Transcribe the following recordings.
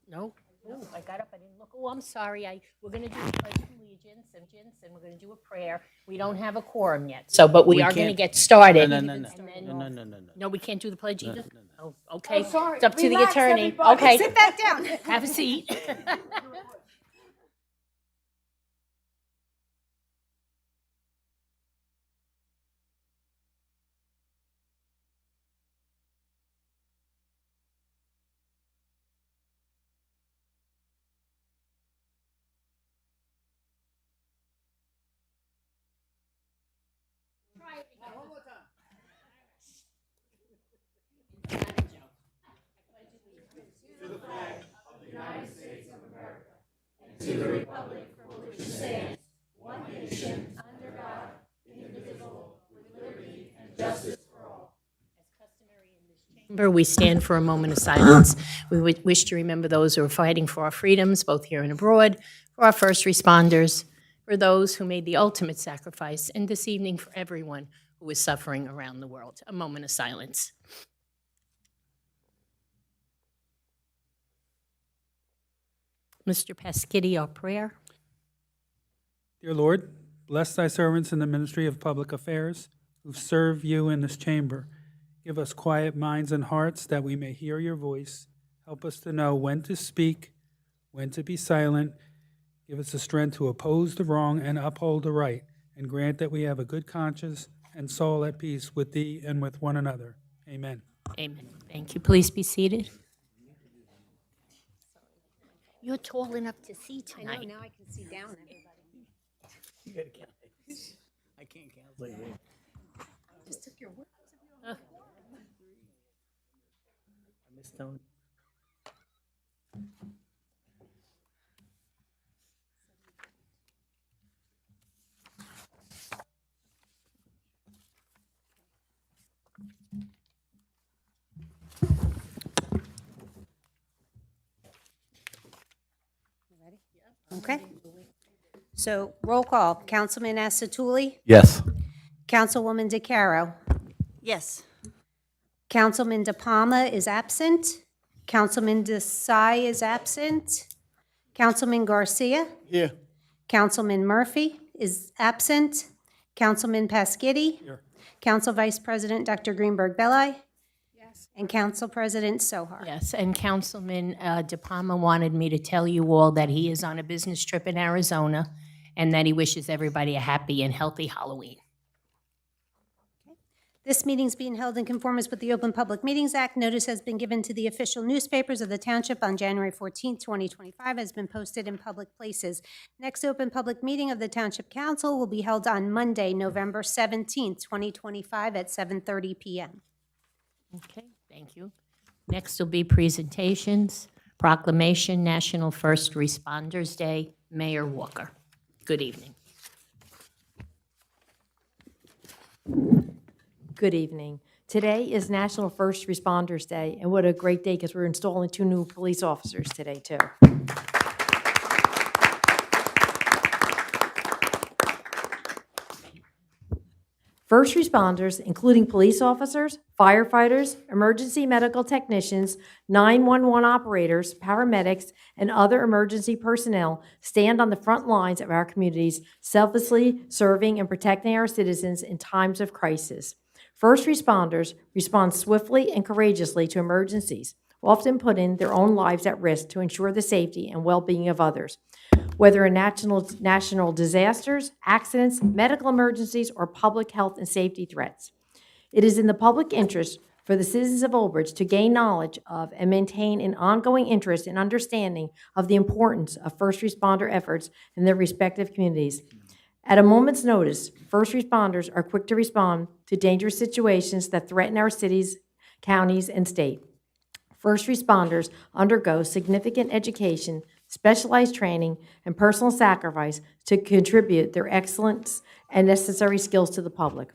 No. Oh, I got up, I didn't look. Oh, I'm sorry. We're going to do a pledge of allegiance, and we're going to do a prayer. We don't have a quorum yet, so, but we are going to can't- get started. No. And then- No. No, we can't do the pledge either? Oh, okay. Oh, sorry. It's up to the Relax, attorney. everybody. Okay. Sit back down. Have a seat. We stand for a moment of silence. We would wish to remember those who are fighting for our freedoms, both here and abroad, for our first responders, for those who made the ultimate sacrifice, and this evening for everyone who is suffering around the world. A moment of silence. Mr. Pasquitti, our prayer. Dear Lord, bless thy servants in the ministry of public affairs who serve you in this chamber. Give us quiet minds and hearts that we may hear your voice. Help us to know when to speak, when to be silent. Give us the strength to oppose the wrong and uphold the right, and grant that we have a good conscience and soul at peace with thee and with one another. Amen. Amen. Thank you. Please be seated. You're tall enough to see I know, tonight. now I can see down everybody. I can't count like that. Just took your word. I missed Tony. Okay. So roll call. Councilman Asatuli? Yes. Councilwoman DeCaro? Yes. Councilman De Palma is absent. Councilman Desai is absent. Councilman Garcia? Here. Councilman Murphy is absent. Councilman Pasquitti? Here. Council Vice President Dr. Greenberg Belli? Yes. And Council President Sohar? Yes, and Councilman De Palma wanted me to tell you all that he is on a business trip in Arizona and that he wishes everybody a happy and healthy Halloween. This meeting is being held in conformance with the Open Public Meetings Act. Notice has been given to the official newspapers of the Township on January 14, 2025, has been posted in public places. Next open public meeting of the Township Council will be held on Monday, November 17, 2025, at 7:30 p.m. Okay, thank you. Next will be presentations. Proclamation, National First Responders Day, Mayor Walker. Good evening. Good evening. Today is National First Responders Day, and what a great day because we're installing 2 new police officers today, too. First responders, including police officers, firefighters, emergency medical technicians, 911 operators, paramedics, and other emergency personnel, stand on the front lines of our communities, selflessly serving and protecting our citizens in times of crisis. First responders respond swiftly and courageously to emergencies, often putting their own lives at risk to ensure the safety and well-being of others. Whether in national disasters, accidents, medical emergencies, or public health and safety threats. It is in the public interest for the citizens of Old Bridge to gain knowledge of and maintain an ongoing interest and understanding of the importance of first responder efforts in their respective communities. At a moment's notice, first responders are quick to respond to dangerous situations that threaten our cities, counties, and state. First responders undergo significant education, specialized training, and personal sacrifice to contribute their excellence and necessary skills to the public.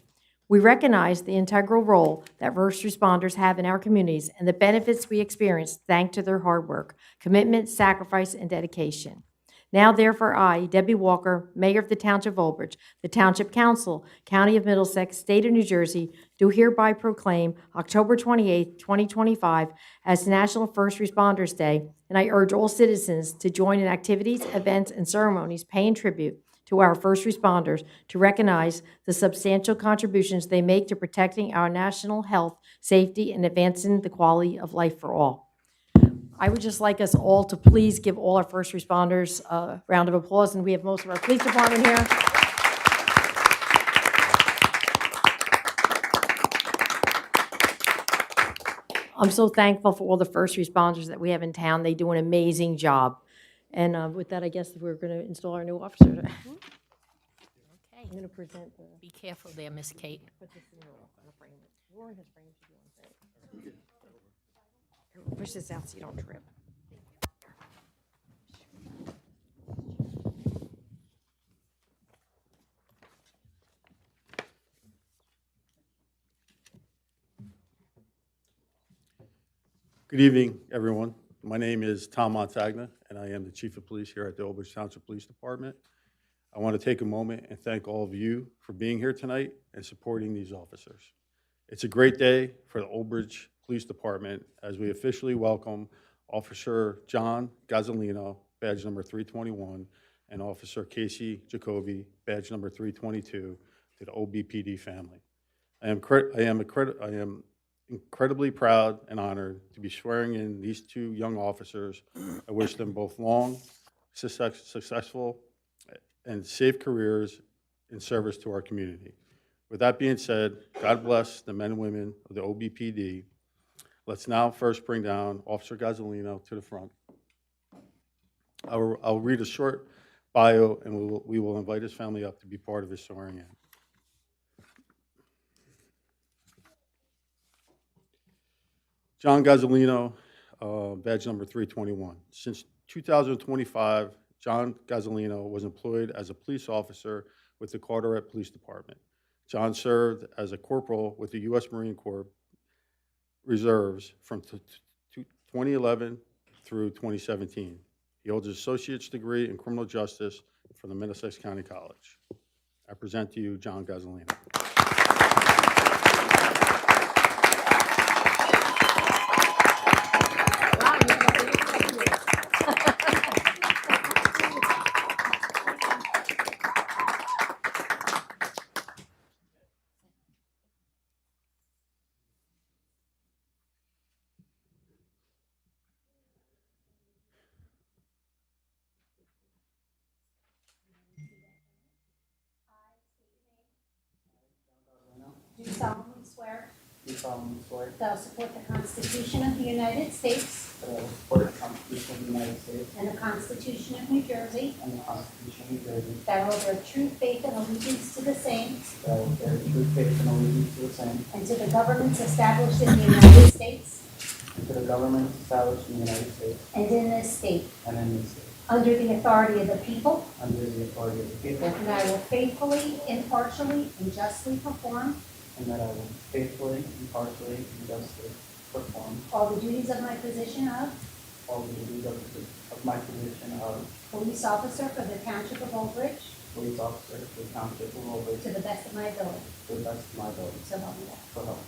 We recognize the integral role that first responders have in our communities and the benefits we experience thanks to their hard work, commitment, sacrifice, and dedication. Now therefore I, Debbie Walker, Mayor of the Township of Old Bridge, the Township Council, County of Middlesex, State of New Jersey, do hereby proclaim October 28, 2025 as National First Responders Day, and I urge all citizens to join in activities, events, and ceremonies paying tribute to our first responders to recognize the substantial contributions they make to protecting our national health, safety, and advancing the quality of life for all. I would just like us all to please give all our first responders a round of applause, and we have most of our police department here. I'm so thankful for all the first responders that we have in town. They do an amazing job. And with that, I guess we're going to install our new officers. I'm Okay. going to present the... Be careful there, Miss Kate. Put this in the frame. Lauren has frames if you want to say. Here, push this out so you don't trip. Good evening, everyone. My name is Tom Montagna, and I am the Chief of Police here at the Old Bridge Township Police Department. I want to take a moment and thank all of you for being here tonight and supporting these officers. It's a great day for the Old Bridge Police Department as we officially welcome Officer John Gazzolino, badge number 321, and Officer Casey Jacoby, badge number 322, to the OBPD family. I am incredibly proud and honored to be swearing in these two young officers. I wish them both long, successful, and safe careers in service to our community. With that being said, God bless the men and women of the OBPD. Let's now first bring down Officer Gazzolino to the front. I'll read a short bio, and we will invite his family up to be part of his swearing in. John Gazzolino, badge number 321. Since 2025, John Gazzolino was employed as a police officer with the Carteret Police Department. John served as a corporal with the U.S. Marine Corps Reserves from 2011 through 2017. He holds an associate's degree in criminal justice from the Middlesex County College. I present to you John Gazzolino. Do solemnly swear Do solemnly swear that I will support the Constitution of the United States that I will support the Constitution of the United States and the Constitution of New Jersey, and the Constitution of New Jersey, that I will bear true faith and allegiance to the same that I will bear true faith and allegiance to the same, and to the governments established in the United States and to the government established in the United States and in this state, and in this state, under the authority of the people, under the authority of the people, and that I will faithfully, impartially, and justly perform and that I will faithfully, impartially, and justly perform all the duties of my position of all the duties of my position of police officer for the Township of Old Bridge police officer for the Township of Old Bridge to the best of my ability. to the best of my ability. So help me God. So help.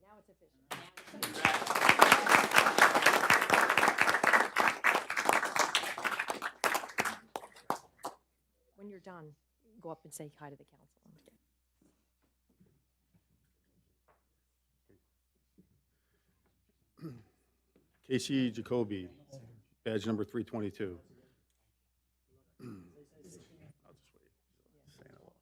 Now it's official. When you're done, go up and say hi to the council. Casey Jacoby, badge number 322. I'll just wait. Saying hello.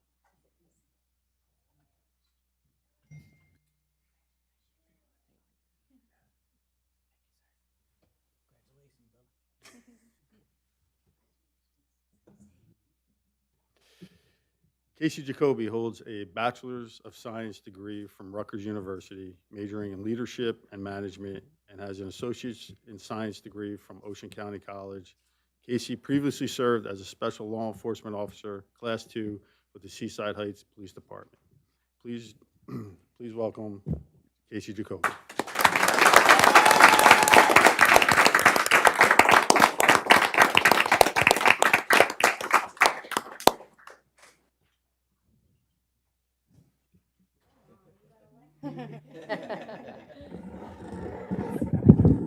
Casey Jacoby holds a Bachelor's of Science degree from Rutgers University, majoring in leadership and management, and has an Associate's in Science degree from Ocean County College. Casey previously served as a Special Law Enforcement Officer, Class 2, with the Seaside Heights Police Department. Please, please welcome Casey Jacoby.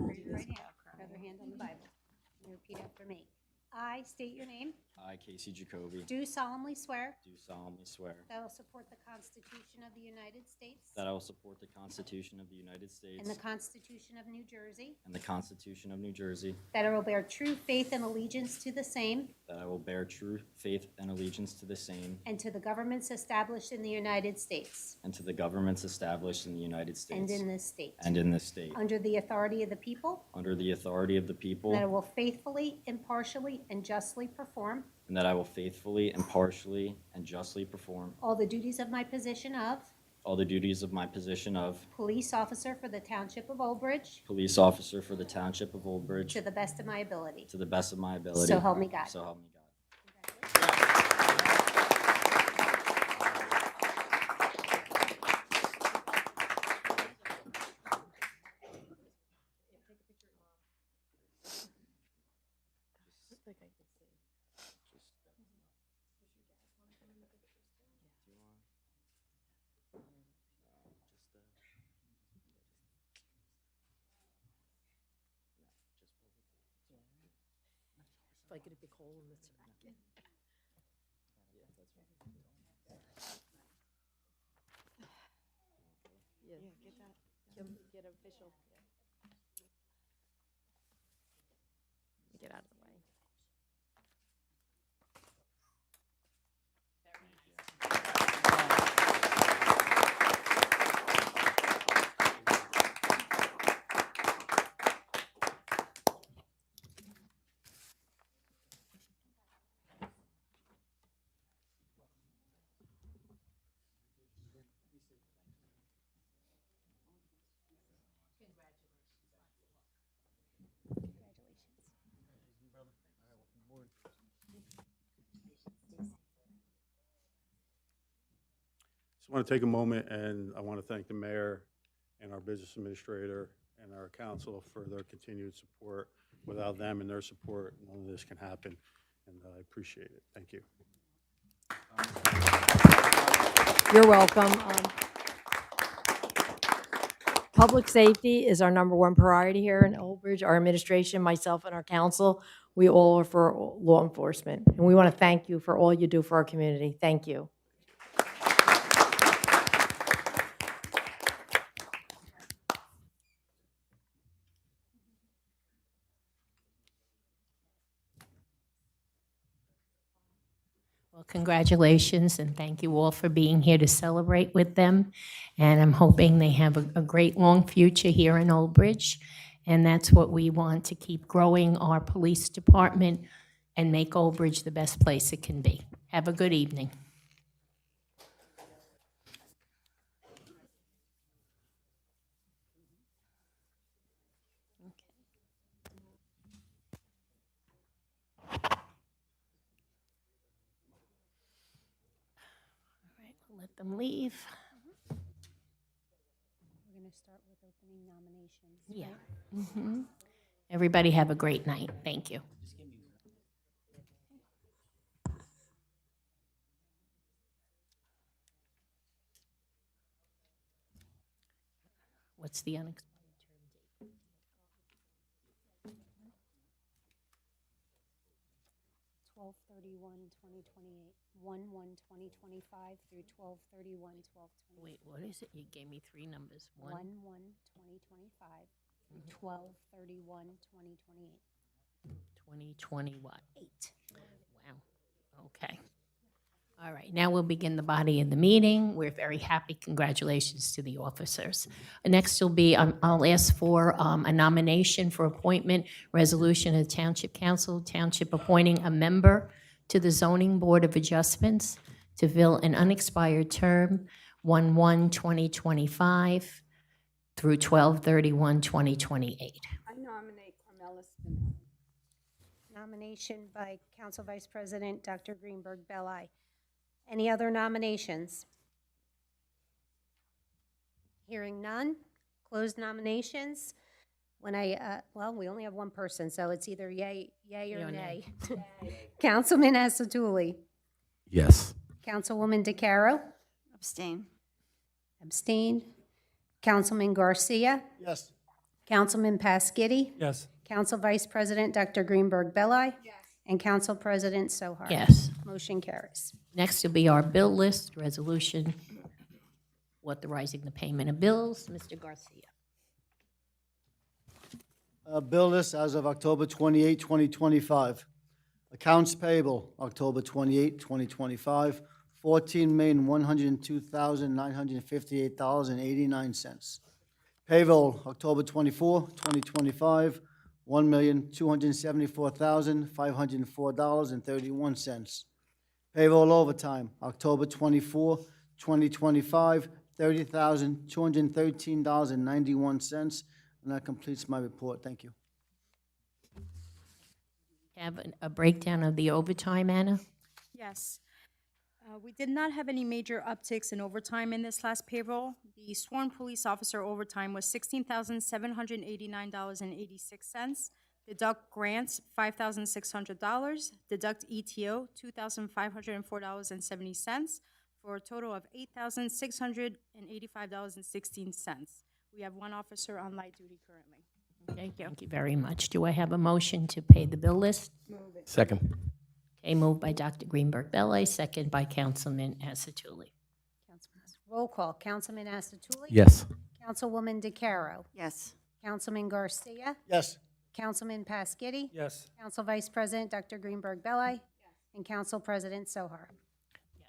Raise your right hand. Other hand on the Bible. And repeat after me. I state your name. I, Casey Jacoby, Do solemnly swear do solemnly swear that I will support the Constitution of the United States that I will support the Constitution of the United States and the Constitution of New Jersey, and the Constitution of New Jersey, that I will bear true faith and allegiance to the same that I will bear true faith and allegiance to the same and to the governments established in the United States and to the governments established in the United States and in this state, and in this state, under the authority of the people, under the authority of the people, that I will faithfully, impartially, and justly perform and that I will faithfully, impartially, and justly perform all the duties of my position of all the duties of my position of police officer for the Township of Old Bridge police officer for the Township of Old Bridge to the best of my ability. to the best of my ability. So help me God. So help me God. Like a big hole in the jacket. Yeah, get that. Get official. Get out of the way. Just want to take a moment, and I want to thank the mayor and our business administrator and our council for their continued support. Without them and their support, none of this can happen, and I appreciate it. Thank you. You're welcome. Public safety is our #1 priority here in Old Bridge. Our administration, myself, and our council, we all are for law enforcement. And we want to thank you for all you do for our community. Thank you. Well, congratulations, and thank you all for being here to celebrate with them. And I'm hoping they have a great long future here in Old Bridge. And that's what we want, to keep growing our police department and make Old Bridge the best place it can be. Have a good evening. Let them leave. We're going to start with opening nominations. Yeah. Everybody have a great night. Thank you. What's the unexpired term date? 12/31/2028, 1/1/2025 through 12/31/12/20. Wait, what is it? You gave me three numbers. 1/1/2025 through 12/31/2028. 2020 what? 8. Wow. Okay. All right, now we'll begin the body of the meeting. We're very happy. Congratulations to the officers. Next will be, I'll ask for a nomination for appointment, resolution of the Township Council, Township appointing a member to the Zoning Board of Adjustments. to fill an unexpired term, 1/1/2025 through 12/31/2028. I nominate Carmela Spinelli. Nomination by Council Vice President Dr. Greenberg Belli. Any other nominations? Hearing none, closed nominations. When well, we only have one person, so it's either yay or nay. Councilman Asatuli. Yes. Councilwoman DeCaro. Abstain. Abstained. Councilman Garcia. Yes. Councilman Pasquity. Yes. Council Vice President Dr. Greenberg Belli. Yes. And Council President Sohar. Yes. Motion carries. Next will be our bill list, resolution authorizing the payment of bills. Mr. Garcia. Bill list as of October 28, 2025. Accounts payable, October 28, 2025, $14,102,958.89. Payroll, October 24, 2025, $1,274,504.31. Payroll overtime, October 24, 2025, $30,213.91. And that completes my report. Thank you. Have a breakdown of the overtime, Anna? Yes. We did not have any major upticks in overtime in this last payroll. The sworn police officer overtime was $16,789.86. Deduct grants, $5,600. Deduct ETO, $2,504.70, for a total of $8,685.16. We have one officer on light duty currently. Okay, thank you very much. Do I have a motion to pay the bill list? Second. Okay, moved by Dr. Greenberg Belli, second by Councilman Asatuli. Roll call. Councilman Asatuli. Yes. Councilwoman DeCaro. Yes. Councilman Garcia. Yes. Councilman Pasquity. Yes. Council Vice President Dr. Greenberg Belli. And Council President Sohar.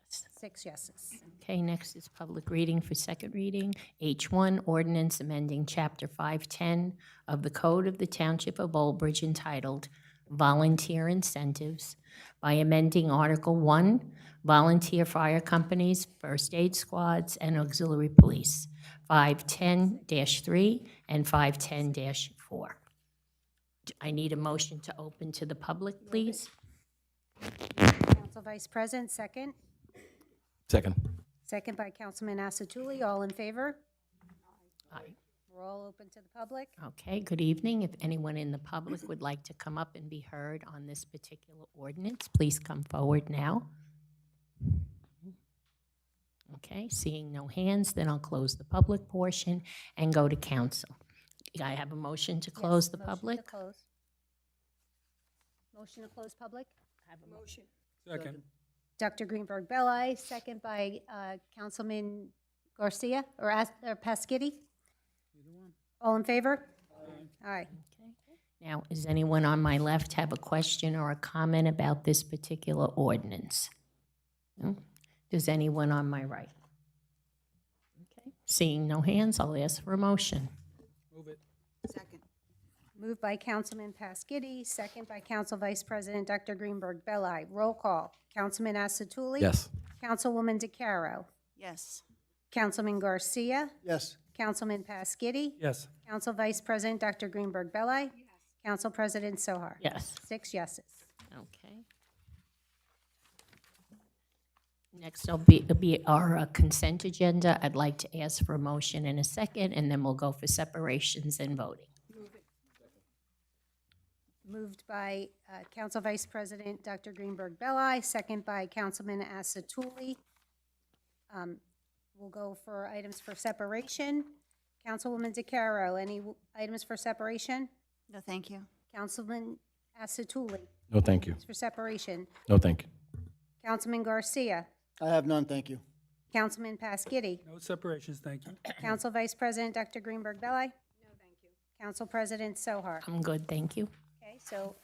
Yes. 6 yeses. Okay, next is public reading for second reading. H1, ordinance amending Chapter 510 of the Code of the Township of Old Bridge entitled Volunteer Incentives by amending Article 1, Volunteer Fire Companies, First Aid Squads, and Auxiliary Police, 510-3 and 510-4. I need a motion to open to the public, please. Council Vice President, second. Second. Second by Councilman Asatuli. All in favor? Aye. We're all open to the public. Okay, good evening. If anyone in the public would like to come up and be heard on this particular ordinance, please come forward now. Okay, seeing no hands, then I'll close the public portion and go to council. I have a motion to close the Motion public. to close. Motion to close public. Motion. Second. Dr. Greenberg Belli, second by Councilman Garcia or Pasquity. All in favor? Aye. Now, does anyone on my left have a question or a comment about this particular ordinance? No? Does anyone on my right? Okay, seeing no hands, I'll ask for a motion. Move it. Second. Moved by Councilman Pasquity, second by Council Vice President Dr. Greenberg Belli. Roll call. Councilman Asatuli. Yes. Councilwoman DeCaro. Yes. Councilman Garcia. Yes. Councilman Pasquity. Yes. Council Vice President Dr. Greenberg Belli. Council President Sohar. Yes. 6 yeses. Okay. Next will be our consent agenda. I'd like to ask for a motion in a second, and then we'll go for separations and voting. Moved by Council Vice President Dr. Greenberg Belli, second by Councilman Asatuli. We'll go for items for separation. Councilwoman DeCaro, any items for separation? No, thank you. Councilman Asatuli, No, thank you. for separation. No, thank you. Councilman Garcia, I have none, thank you. Councilman Pasquity, No separations, thank you. Council Vice President Dr. Greenberg Belli. No, thank you. Council President Sohar. I'm good, thank you. Okay, so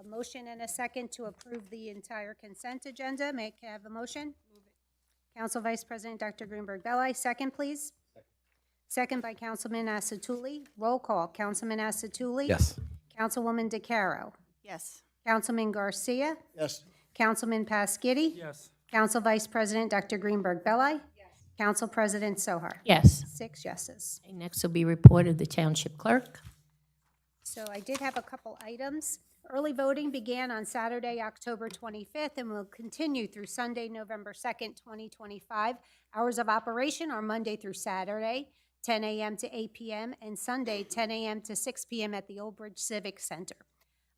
a motion and a second to approve the entire consent agenda. May I have a motion? Council Vice President Dr. Greenberg Belli, second, please. Second by Councilman Asatuli. Roll call. Councilman Asatuli. Yes. Councilwoman DeCaro. Yes. Councilman Garcia. Yes. Councilman Pasquity. Yes. Council Vice President Dr. Greenberg Belli. Council President Sohar. Yes. 6 yeses. Okay, next will be report of the Township Clerk. So I did have a couple items. Early voting began on Saturday, October 25th, and will continue through Sunday, November 2nd, 2025. Hours of operation are Monday through Saturday, 10 a.m. to 8 p.m., and Sunday, 10 a.m. to 6 p.m. at the Old Bridge Civic Center.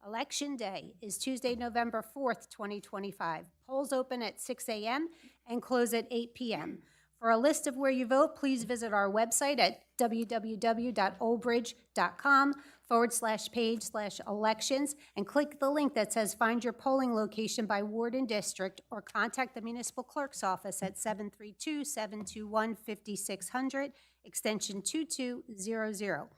Election Day is Tuesday, November 4th, 2025. Polls open at 6 a.m. and close at 8 p.m. For a list of where you vote, please visit our website at www.oldbridge.com/page/elections and click the link that says Find Your Polling Location by Ward and District, or contact the Municipal Clerk's Office at 732-721-5600, extension 2200.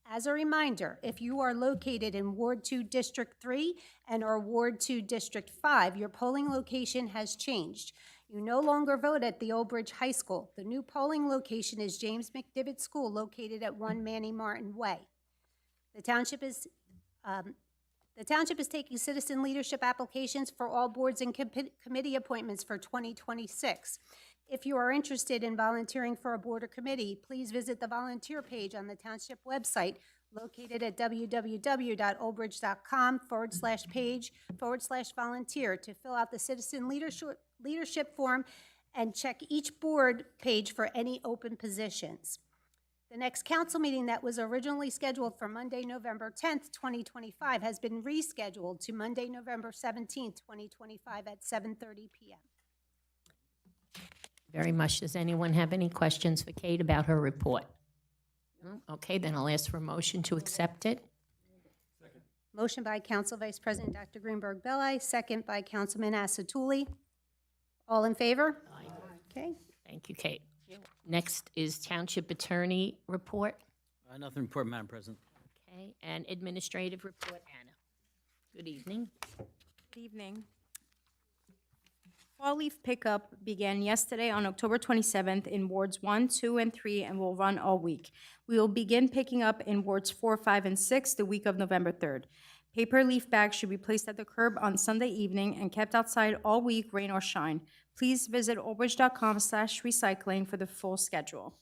As a reminder, if you are located in Ward 2, District 3 and or Ward 2, District 5, your polling location has changed. You no longer vote at the Old Bridge High School. The new polling location is James McDivitt School, located at 1 Manny Martin Way. The township is taking citizen leadership applications for all boards and committee appointments for 2026. If you are interested in volunteering for a board or committee, please visit the volunteer page on the township website located at www.oldbridge.com/page/volunteer to fill out the citizen leadership form and check each board page for any open positions. The next council meeting that was originally scheduled for Monday, November 10th, 2025 has been rescheduled to Monday, November 17th, 2025 at 7:30 p.m. Very much. Does anyone have any questions for Kate about her report? No? Okay, then I'll ask for a motion to accept it. Motion by Council Vice President Dr. Greenberg Belli, second by Councilman Asatuli. All in favor? Aye. Okay. Thank you, Kate. Next is Township Attorney report. Nothing to report, Madam President. Okay, and Administrative report, Anna. Good evening. Good evening. Fall leaf pickup began yesterday on October 27th in wards 1, 2, and 3 and will run all week. We will begin picking up in wards 4, 5, and 6 the week of November 3rd. Paper leaf bags should be placed at the curb on Sunday evening and kept outside all week, rain or shine. Please visit oldbridge.com/recycling for the full schedule.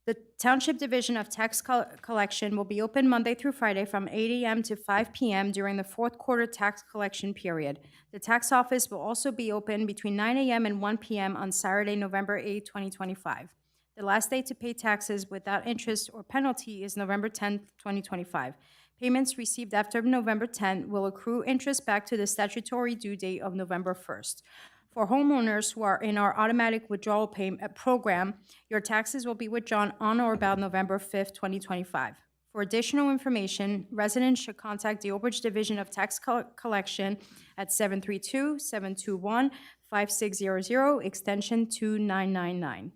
The Township Division of Tax Collection will be open Monday through Friday from 8 a.m. to 5 p.m. during the fourth quarter tax collection period. The tax office will also be open between 9 a.m. and 1 p.m. on Saturday, November 8, 2025. The last day to pay taxes without interest or penalty is November 10, 2025. Payments received after November 10 will accrue interest back to the statutory due date of November 1st. For homeowners who are in our automatic withdrawal payment program, your taxes will be withdrawn on or about November 5th, 2025. For additional information, residents should contact the Old Bridge Division of Tax Collection at 732-721-5600, extension 2999.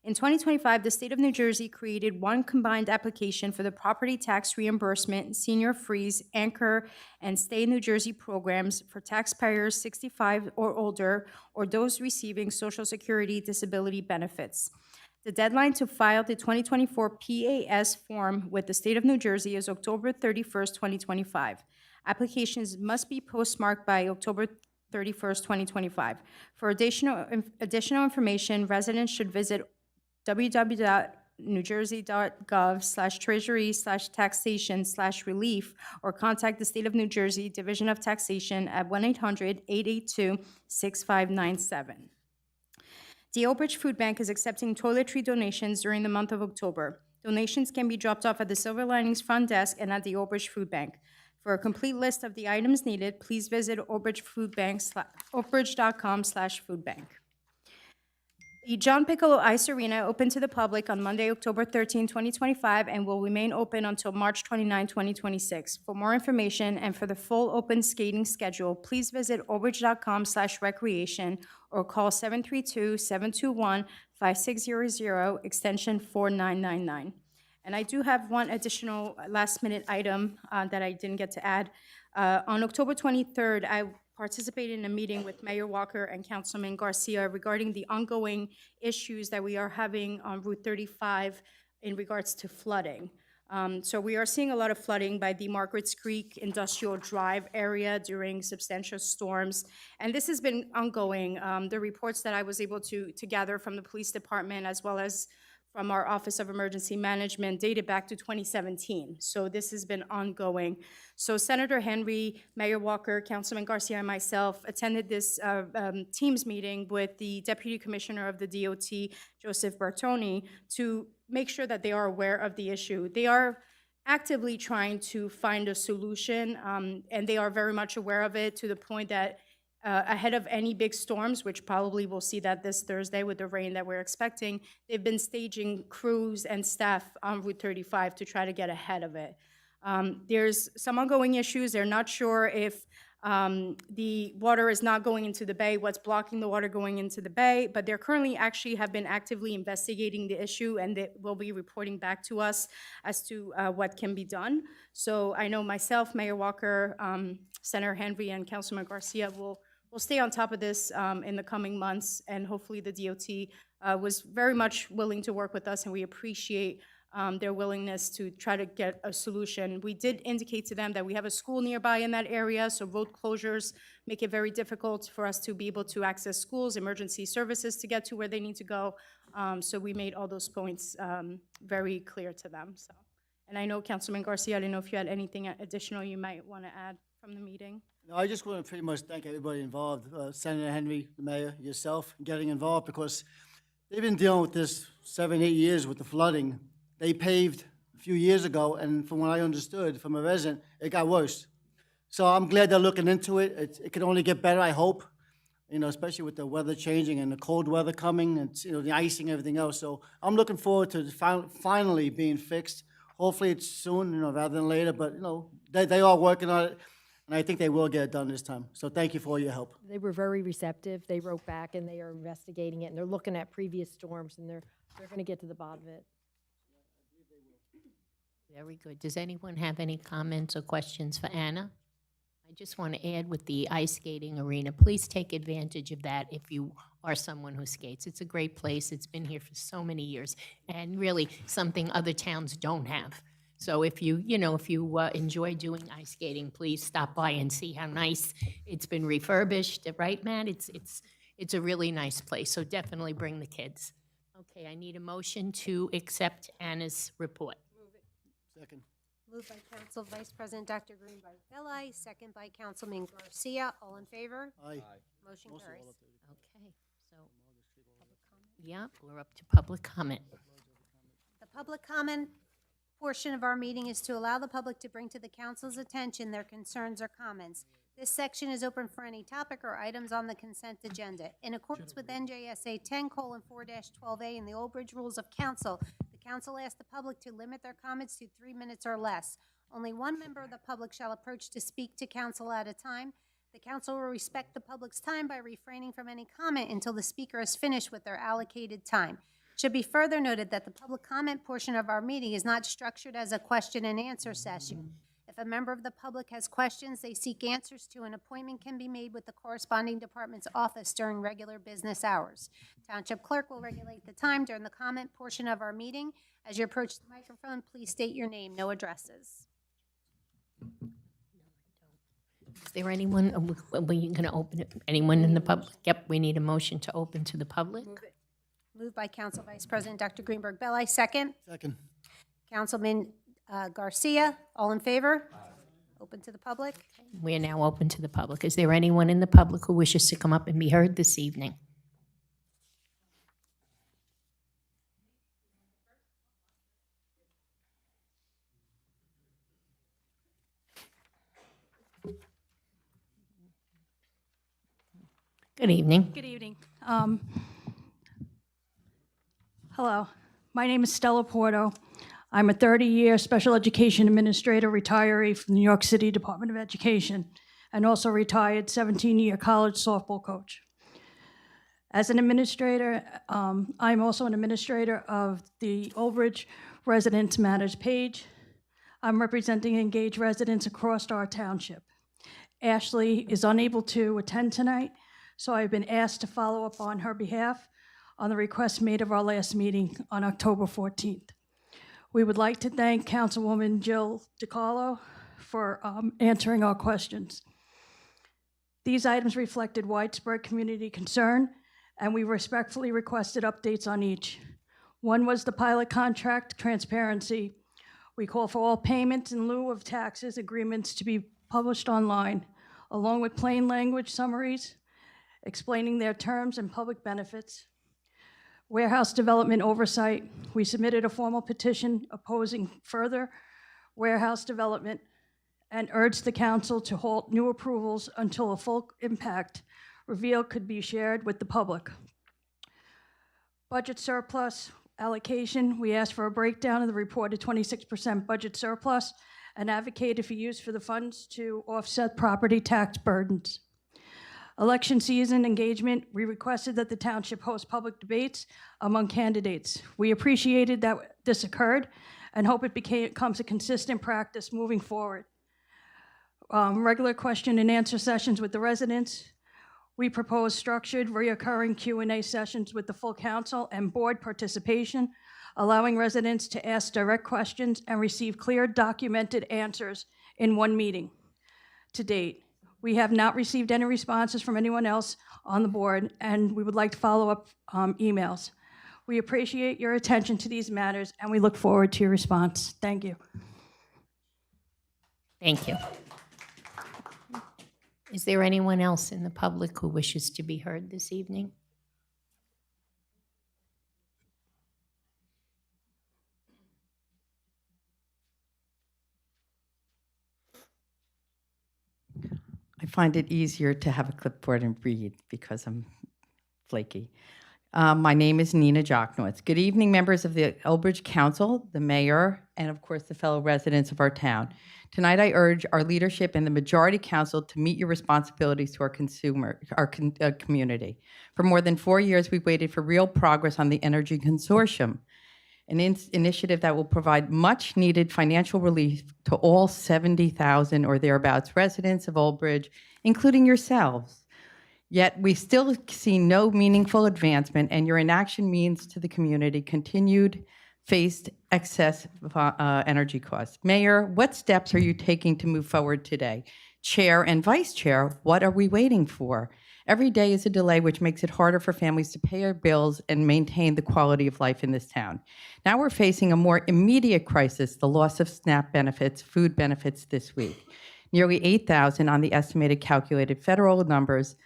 In 2025, the state of New Jersey created one combined application for the property tax reimbursement, senior freeze, anchor, and stay in New Jersey programs for taxpayers 65 or older or those receiving Social Security disability benefits. The deadline to file the 2024 PAS form with the state of New Jersey is October 31st, 2025. Applications must be postmarked by October 31st, 2025. For additional information, residents should visit www.newjersey.gov/treasury/taxation/relief or contact the State of New Jersey Division of Taxation at 1-800-882-6597. The Old Bridge Food Bank is accepting toiletry donations during the month of October. Donations can be dropped off at the Silver Linings front desk and at the Old Bridge Food Bank. For a complete list of the items needed, please visit oldbridge.com/foodbank. The John Piccolo Ice Arena opened to the public on Monday, October 13, 2025, and will remain open until March 29, 2026. For more information and for the full open skating schedule, please visit oldbridge.com/recreation or call 732-721-5600, extension 4999. And I do have one additional last-minute item that I didn't get to add. On October 23rd, I participated in a meeting with Mayor Walker and Councilman Garcia regarding the ongoing issues that we are having on Route 35 in regards to flooding. So we are seeing a lot of flooding by the Margaret's Creek Industrial Drive area during substantial storms. And this has been ongoing. The reports that I was able to gather from the police department as well as from our Office of Emergency Management dated back to 2017. So this has been ongoing. So Senator Henry, Mayor Walker, Councilman Garcia, and myself attended this Teams meeting with the Deputy Commissioner of the DOT, Joseph Bertoni, to make sure that they are aware of the issue. They are actively trying to find a solution, and they are very much aware of it to the point that ahead of any big storms, which probably we'll see that this Thursday with the rain that we're expecting, they've been staging crews and staff on Route 35 to try to get ahead of it. There's some ongoing issues. They're not sure if the water is not going into the bay, what's blocking the water going into the bay, but they're currently actually have been actively investigating the issue, and they will be reporting back to us as to what can be done. So I know myself, Mayor Walker, Senator Henry, and Councilman Garcia will stay on top of this in the coming months, and hopefully the DOT was very much willing to work with us, and we appreciate their willingness to try to get a solution. We did indicate to them that we have a school nearby in that area, so road closures make it very difficult for us to be able to access schools, emergency services to get to where they need to go. So we made all those points very clear to them. So, and I know Councilman Garcia, I don't know if you had anything additional you might want to add from the meeting. No, I just want to pretty much thank everybody involved, Senator Henry, the mayor, yourself, getting involved, because they've been dealing with this 7, 8 years with the flooding. They paved a few years ago, and from what I understood from a resident, it got worse. So I'm glad they're looking into it. It can only get better, I hope, you know, especially with the weather changing and the cold weather coming and, you know, the icing and everything else. So I'm looking forward to finally being fixed. Hopefully it's soon, you know, rather than later, but, you know, they are working on it, and I think they will get it done this time. So thank you for all your help. They were very receptive. They wrote back, and they are investigating it, and they're looking at previous storms, and they're going to get to the bottom of it. Very good. Does anyone have any comments or questions for Anna? I just want to add with the ice skating arena, please take advantage of that if you are someone who skates. It's a great place. It's been here for so many years, and really something other towns don't have. So if you enjoy doing ice skating, please stop by and see how nice it's been refurbished, right, Matt? It's a really nice place, so definitely bring the kids. Okay, I need a motion to accept Anna's report. Second. Moved by Council Vice President Dr. Greenberg-Belli, second by Councilman Garcia. All in favor? Aye. Motion carries. Okay, so, yeah, we're up to public comment. The public comment portion of our meeting is to allow the public to bring to the council's attention their concerns or comments. This section is open for any topic or items on the consent agenda. In accordance with NJSA 10:4-12A and the Old Bridge Rules of Council, the council asks the public to limit their comments to 3 minutes or less. Only one member of the public shall approach to speak to council at a time. The council will respect the public's time by refraining from any comment until the speaker is finished with their allocated time. It should be further noted that the public comment portion of our meeting is not structured as a question and answer session. If a member of the public has questions they seek answers to, an appointment can be made with the corresponding department's office during regular business hours. Township clerk will regulate the time during the comment portion of our meeting. As you approach the microphone, please state your name, no addresses. Is there anyone, are we going to open it? Anyone in the public? Yep, we need a motion to open to the public. Moved by Council Vice President Dr. Greenberg-Belli, second. Second. Councilman Garcia, all in favor? Open to the public. We are now open to the public. Is there anyone in the public who wishes to come up and be heard this evening? Good evening. Good evening. Hello, my name is Stella Porto. I'm a 30-year special education administrator retiree from the New York City Department of Education, and also retired 17-year college softball coach. As an administrator, I'm also an administrator of the Old Bridge Residents Matters page. I'm representing engaged residents across our township. Ashley is unable to attend tonight, so I've been asked to follow up on her behalf on the request made of our last meeting on October 14th. We would like to thank Councilwoman Jill DiCarlo for answering our questions. These items reflected widespread community concern, and we respectfully requested updates on each. One was the pilot contract transparency. We call for all payments in lieu of taxes agreements to be published online, along with plain language summaries explaining their terms and public benefits. Warehouse development oversight. We submitted a formal petition opposing further warehouse development and urged the council to halt new approvals until a full impact reveal could be shared with the public. Budget surplus allocation. We asked for a breakdown of the reported 26% budget surplus and advocated for use for the funds to offset property tax burdens. Election season engagement, we requested that the township host public debates among candidates. We appreciated that this occurred and hope it becomes a consistent practice moving forward. Regular question and answer sessions with the residents. We propose structured, reoccurring Q&A sessions with the full council and board participation, allowing residents to ask direct questions and receive clear, documented answers in one meeting. To date, we have not received any responses from anyone else on the board, and we would like to follow up emails. We appreciate your attention to these matters, and we look forward to your response. Thank you. Thank you. Is there anyone else in the public who wishes to be heard this evening? I find it easier to have a clipboard and read because I'm flaky. My name is Nina Jochnowitz. Good evening, members of the Elbridge Council, the mayor, and of course the fellow residents of our town. Tonight I urge our leadership and the majority council to meet your responsibilities to our community. For more than 4 years, we've waited for real progress on the Energy Consortium, an initiative that will provide much needed financial relief to all 70,000 or thereabouts residents of Old Bridge, including yourselves. Yet we still see no meaningful advancement, and your inaction means to the community continued faced excess energy costs. Mayor, what steps are you taking to move forward today? Chair and Vice Chair, what are we waiting for? Every day is a delay, which makes it harder for families to pay their bills and maintain the quality of life in this town. Now we're facing a more immediate crisis, the loss of SNAP benefits, food benefits this week. Nearly 8,000 on the estimated calculated federal numbers.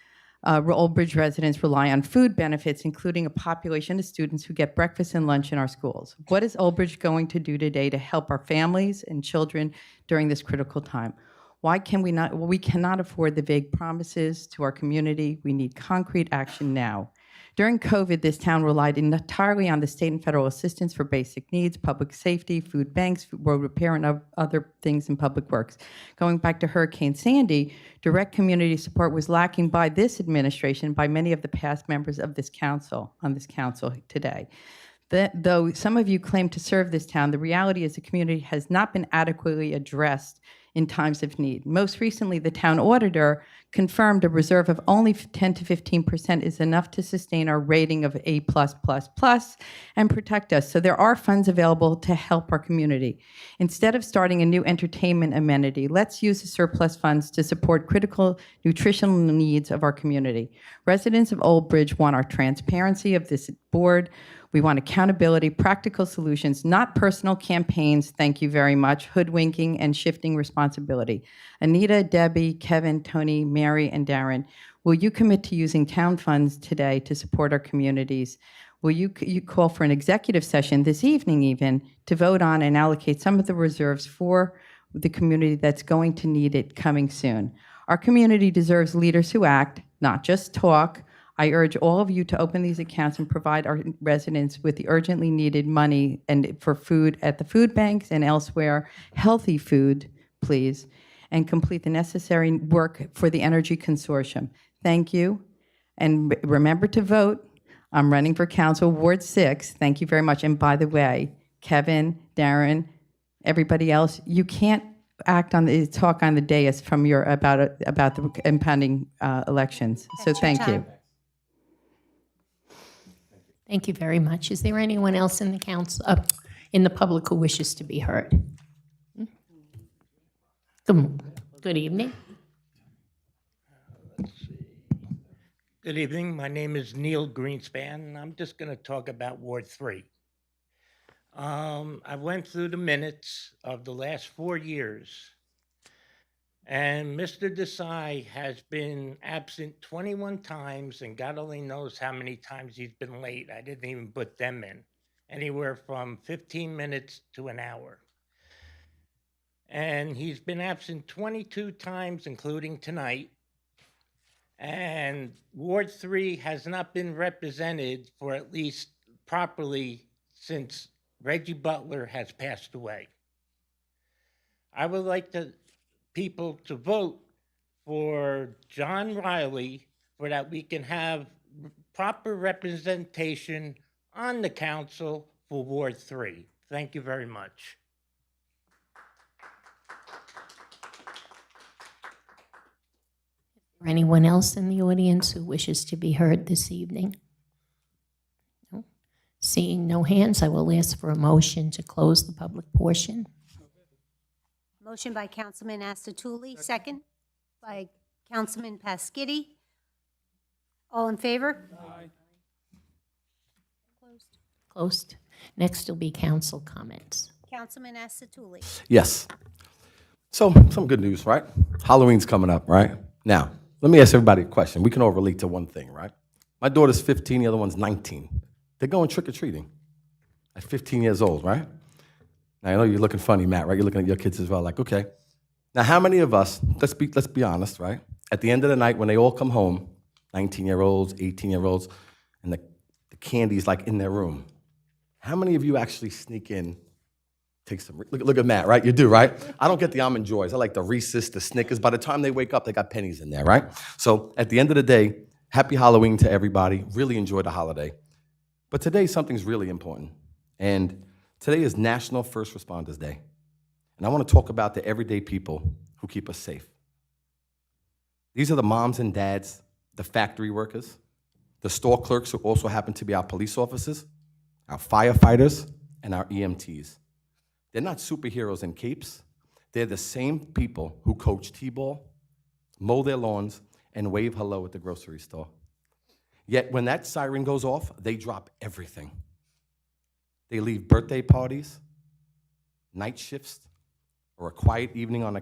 Old Bridge residents rely on food benefits, including a population of students who get breakfast and lunch in our schools. What is Old Bridge going to do today to help our families and children during this critical time? Why can we not? Well, we cannot afford the vague promises to our community. We need concrete action now. During COVID, this town relied entirely on the state and federal assistance for basic needs, public safety, food banks, road repair, and other things in public works. Going back to Hurricane Sandy, direct community support was lacking by this administration, by many of the past members of this council, on this council today. Though some of you claim to serve this town, the reality is the community has not been adequately addressed in times of need. Most recently, the town auditor confirmed a reserve of only 10 to 15% is enough to sustain our rating of A+++ and protect us. So there are funds available to help our community. Instead of starting a new entertainment amenity, let's use the surplus funds to support critical nutritional needs of our community. Residents of Old Bridge want our transparency of this board. We want accountability, practical solutions, not personal campaigns, thank you very much, hoodwinking and shifting responsibility. Anita, Debbie, Kevin, Tony, Mary, and Darren, will you commit to using town funds today to support our communities? Will you call for an executive session this evening even to vote on and allocate some of the reserves for the community that's going to need it coming soon? Our community deserves leaders who act, not just talk. I urge all of you to open these accounts and provide our residents with the urgently needed money and for food at the food banks and elsewhere, healthy food, please, and complete the necessary work for the Energy Consortium. Thank you, and remember to vote. I'm running for council, Ward 6. Thank you very much. And by the way, Kevin, Darren, everybody else, you can't talk on the dais from your about the impending elections. So thank you. Thank you very much. Is there anyone else in the council? in the public who wishes to be heard? Good evening. Good evening. My name is Neil Greenspan, and I'm just going to talk about Ward 3. I went through the minutes of the last 4 years, and Mr. Desai has been absent 21 times, and God only knows how many times he's been late. I didn't even put them in. Anywhere from 15 minutes to an hour. And he's been absent 22 times, including tonight. And Ward 3 has not been represented for at least properly since Reggie Butler has passed away. I would like people to vote for John Riley so that we can have proper representation on the council for Ward 3. Thank you very much. Or anyone else in the audience who wishes to be heard this evening? No? Seeing no hands, I will ask for a motion to close the public portion. Motion by Councilman Astatuli, second by Councilman Pasquitti. All in favor? Aye. Closed. Next will be council comments. Councilman Astatuli. Yes. So, some good news, right? Halloween's coming up, right? Now, let me ask everybody a question. We can all relate to one thing, right? My daughter's 15, the other one's 19. They're going trick-or-treating at 15 years old, right? Now, I know you're looking funny, Matt, right? You're looking at your kids as well, like, okay. Now, how many of us, let's be honest, right? At the end of the night, when they all come home, 19-year-olds, 18-year-olds, and the candy's like in their room, how many of you actually sneak in, take some, look at Matt, right? You do, right? I don't get the Almond Joys. I like the Reese's, the Snickers. By the time they wake up, they got pennies in there, right? So at the end of the day, happy Halloween to everybody. Really enjoy the holiday. But today, something's really important. And today is National First Responders Day. And I want to talk about the everyday people who keep us safe. These are the moms and dads, the factory workers, the store clerks who also happen to be our police officers, our firefighters, and our EMTs. They're not superheroes in capes. They're the same people who coach t-ball, mow their lawns, and wave hello at the grocery store. Yet when that siren goes off, they drop everything. They leave birthday parties, night shifts, or a quiet evening on the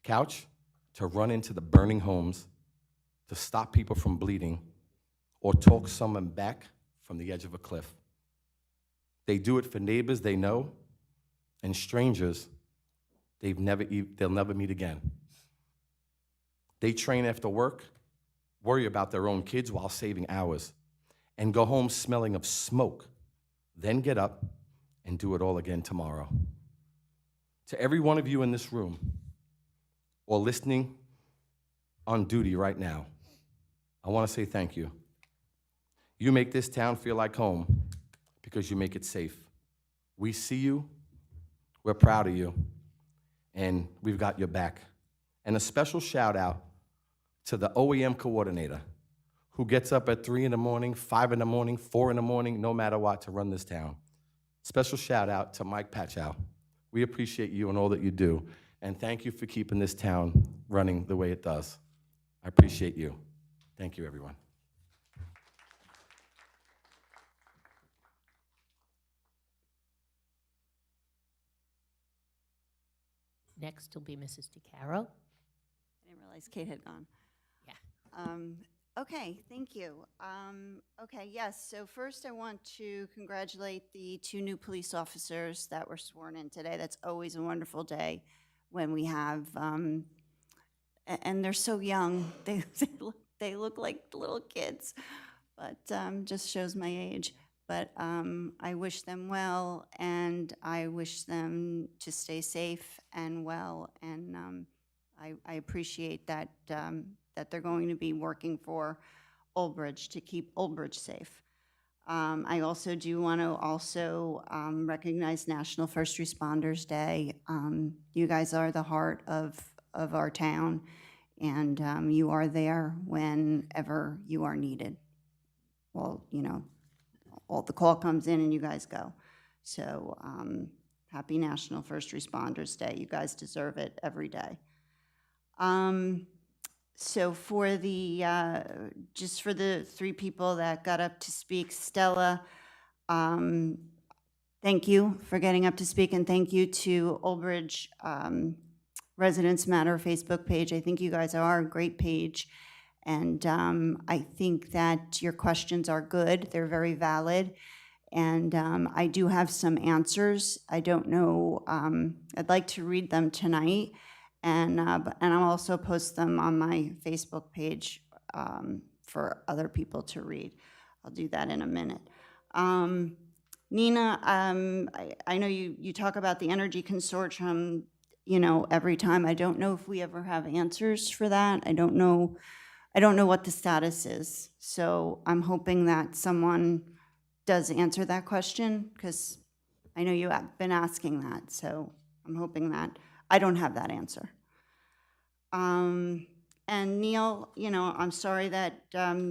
couch to run into the burning homes, to stop people from bleeding, or talk someone back from the edge of a cliff. They do it for neighbors they know and strangers they'll never meet again. They train after work, worry about their own kids while saving hours, and go home smelling of smoke, then get up and do it all again tomorrow. To every one of you in this room or listening on duty right now, I want to say thank you. You make this town feel like home because you make it safe. We see you, we're proud of you, and we've got your back. And a special shout out to the OEM coordinator who gets up at 3 in the morning, 5 in the morning, 4 in the morning, no matter what, to run this town. Special shout out to Mike Pachow. We appreciate you and all that you do, and thank you for keeping this town running the way it does. I appreciate you. Thank you, everyone. Next will be Mrs. DeCaro. I didn't realize Kate had gone. Yeah. Okay, thank you. Okay, yes, so first I want to congratulate the 2 new police officers that were sworn in today. That's always a wonderful day when we have, and they're so young. They look like little kids, but just shows my age. But I wish them well, and I wish them to stay safe and well, and I appreciate that that they're going to be working for Old Bridge to keep Old Bridge safe. I also do want to recognize National First Responders Day. You guys are the heart of our town, and you are there whenever you are needed. Well, you know, all the call comes in and you guys go. So happy National First Responders Day. You guys deserve it every day. So for the, just for the three people that got up to speak, Stella, thank you for getting up to speak, and thank you to Old Bridge Residents Matter Facebook page. I think you guys are a great page, and I think that your questions are good. They're very valid, and I do have some answers. I don't know, I'd like to read them tonight, and I'll also post them on my Facebook page for other people to read. I'll do that in a minute. Nina, I know you talk about the Energy Consortium, you know, every time. I don't know if we ever have answers for that. I don't know what the status is. So I'm hoping that someone does answer that question, because I know you have been asking that. So I'm hoping that I don't have that answer. And Neil, you know, I'm sorry that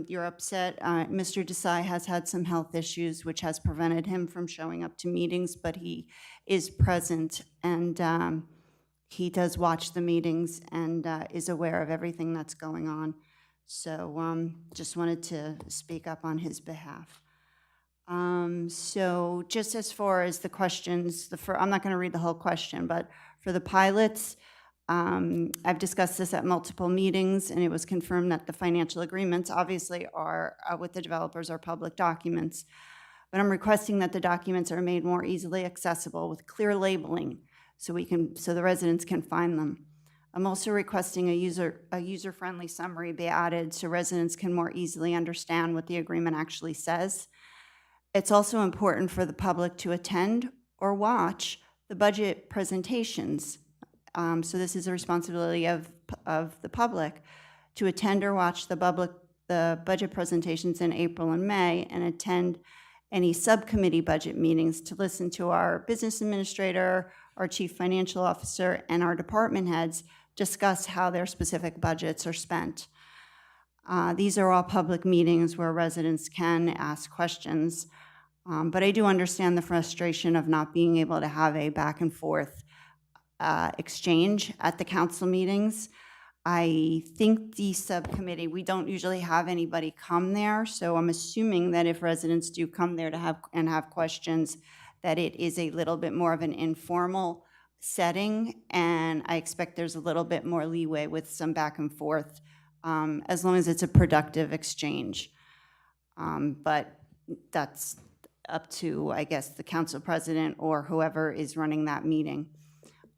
you're upset. Mr. Desai has had some health issues, which has prevented him from showing up to meetings, but he is present, and he does watch the meetings and is aware of everything that's going on. So just wanted to speak up on his behalf. So just as far as the questions, I'm not going to read the whole question, but for the pilots, I've discussed this at multiple meetings, and it was confirmed that the financial agreements obviously are with the developers are public documents, but I'm requesting that the documents are made more easily accessible with clear labeling so the residents can find them. I'm also requesting a user-friendly summary be added so residents can more easily understand what the agreement actually says. It's also important for the public to attend or watch the budget presentations. So this is a responsibility of the public to attend or watch the budget presentations in April and May, and attend any subcommittee budget meetings to listen to our business administrator, our chief financial officer, and our department heads discuss how their specific budgets are spent. These are all public meetings where residents can ask questions, but I do understand the frustration of not being able to have a back and forth exchange at the council meetings. I think the subcommittee, we don't usually have anybody come there, so I'm assuming that if residents do come there to have questions, that it is a little bit more of an informal setting, and I expect there's a little bit more leeway with some back and forth, as long as it's a productive exchange. But that's up to, I guess, the council president or whoever is running that meeting.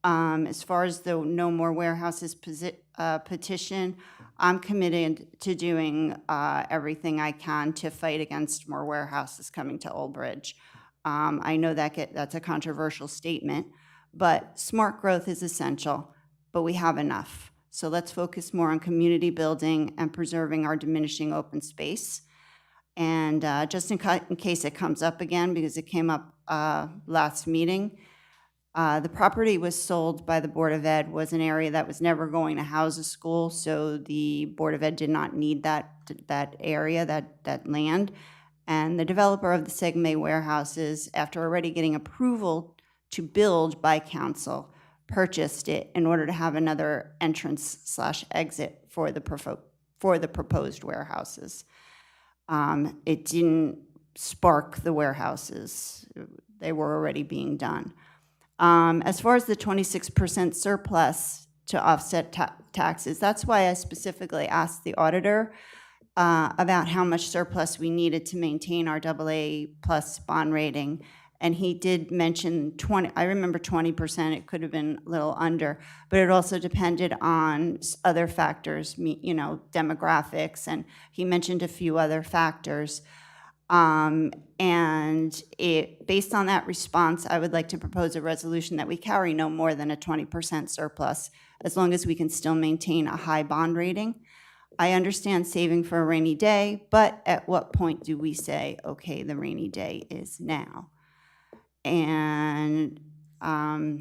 As far as the No More Warehouses petition, I'm committed to doing everything I can to fight against more warehouses coming to Old Bridge. I know that's a controversial statement, but smart growth is essential, but we have enough. So let's focus more on community building and preserving our diminishing open space. And just in case it comes up again, because it came up last meeting, the property was sold by the Board of Ed, was an area that was never going to house a school, so the Board of Ed did not need that area, that land. And the developer of the Segme warehouses, after already getting approval to build by council, purchased it in order to have another entrance/exit for the proposed warehouses. It didn't spark the warehouses. They were already being done. As far as the 26% surplus to offset taxes, that's why I specifically asked the auditor about how much surplus we needed to maintain our AA+ bond rating. And he did mention 20, I remember 20%, it could have been a little under, but it also depended on other factors, you know, demographics, and he mentioned a few other factors. And based on that response, I would like to propose a resolution that we carry no more than a 20% surplus, as long as we can still maintain a high bond rating. I understand saving for a rainy day, but at what point do we say, okay, the rainy day is now? And so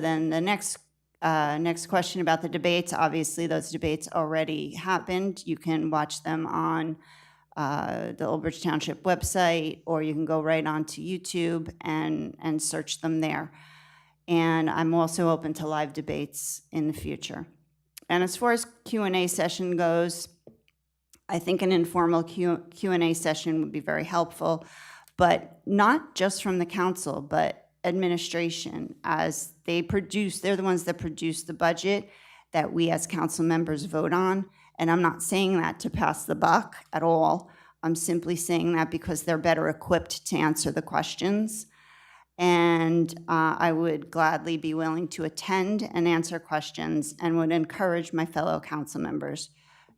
then the next question about the debates, obviously those debates already happened. You can watch them on the Old Bridge Township website, or you can go right onto YouTube and search them there. And I'm also open to live debates in the future. And as far as Q&A session goes, I think an informal Q&A session would be very helpful, but not just from the council, but administration, as they're the ones that produce the budget that we as council members vote on. And I'm not saying that to pass the buck at all. I'm simply saying that because they're better equipped to answer the questions. And I would gladly be willing to attend and answer questions, and would encourage my fellow council members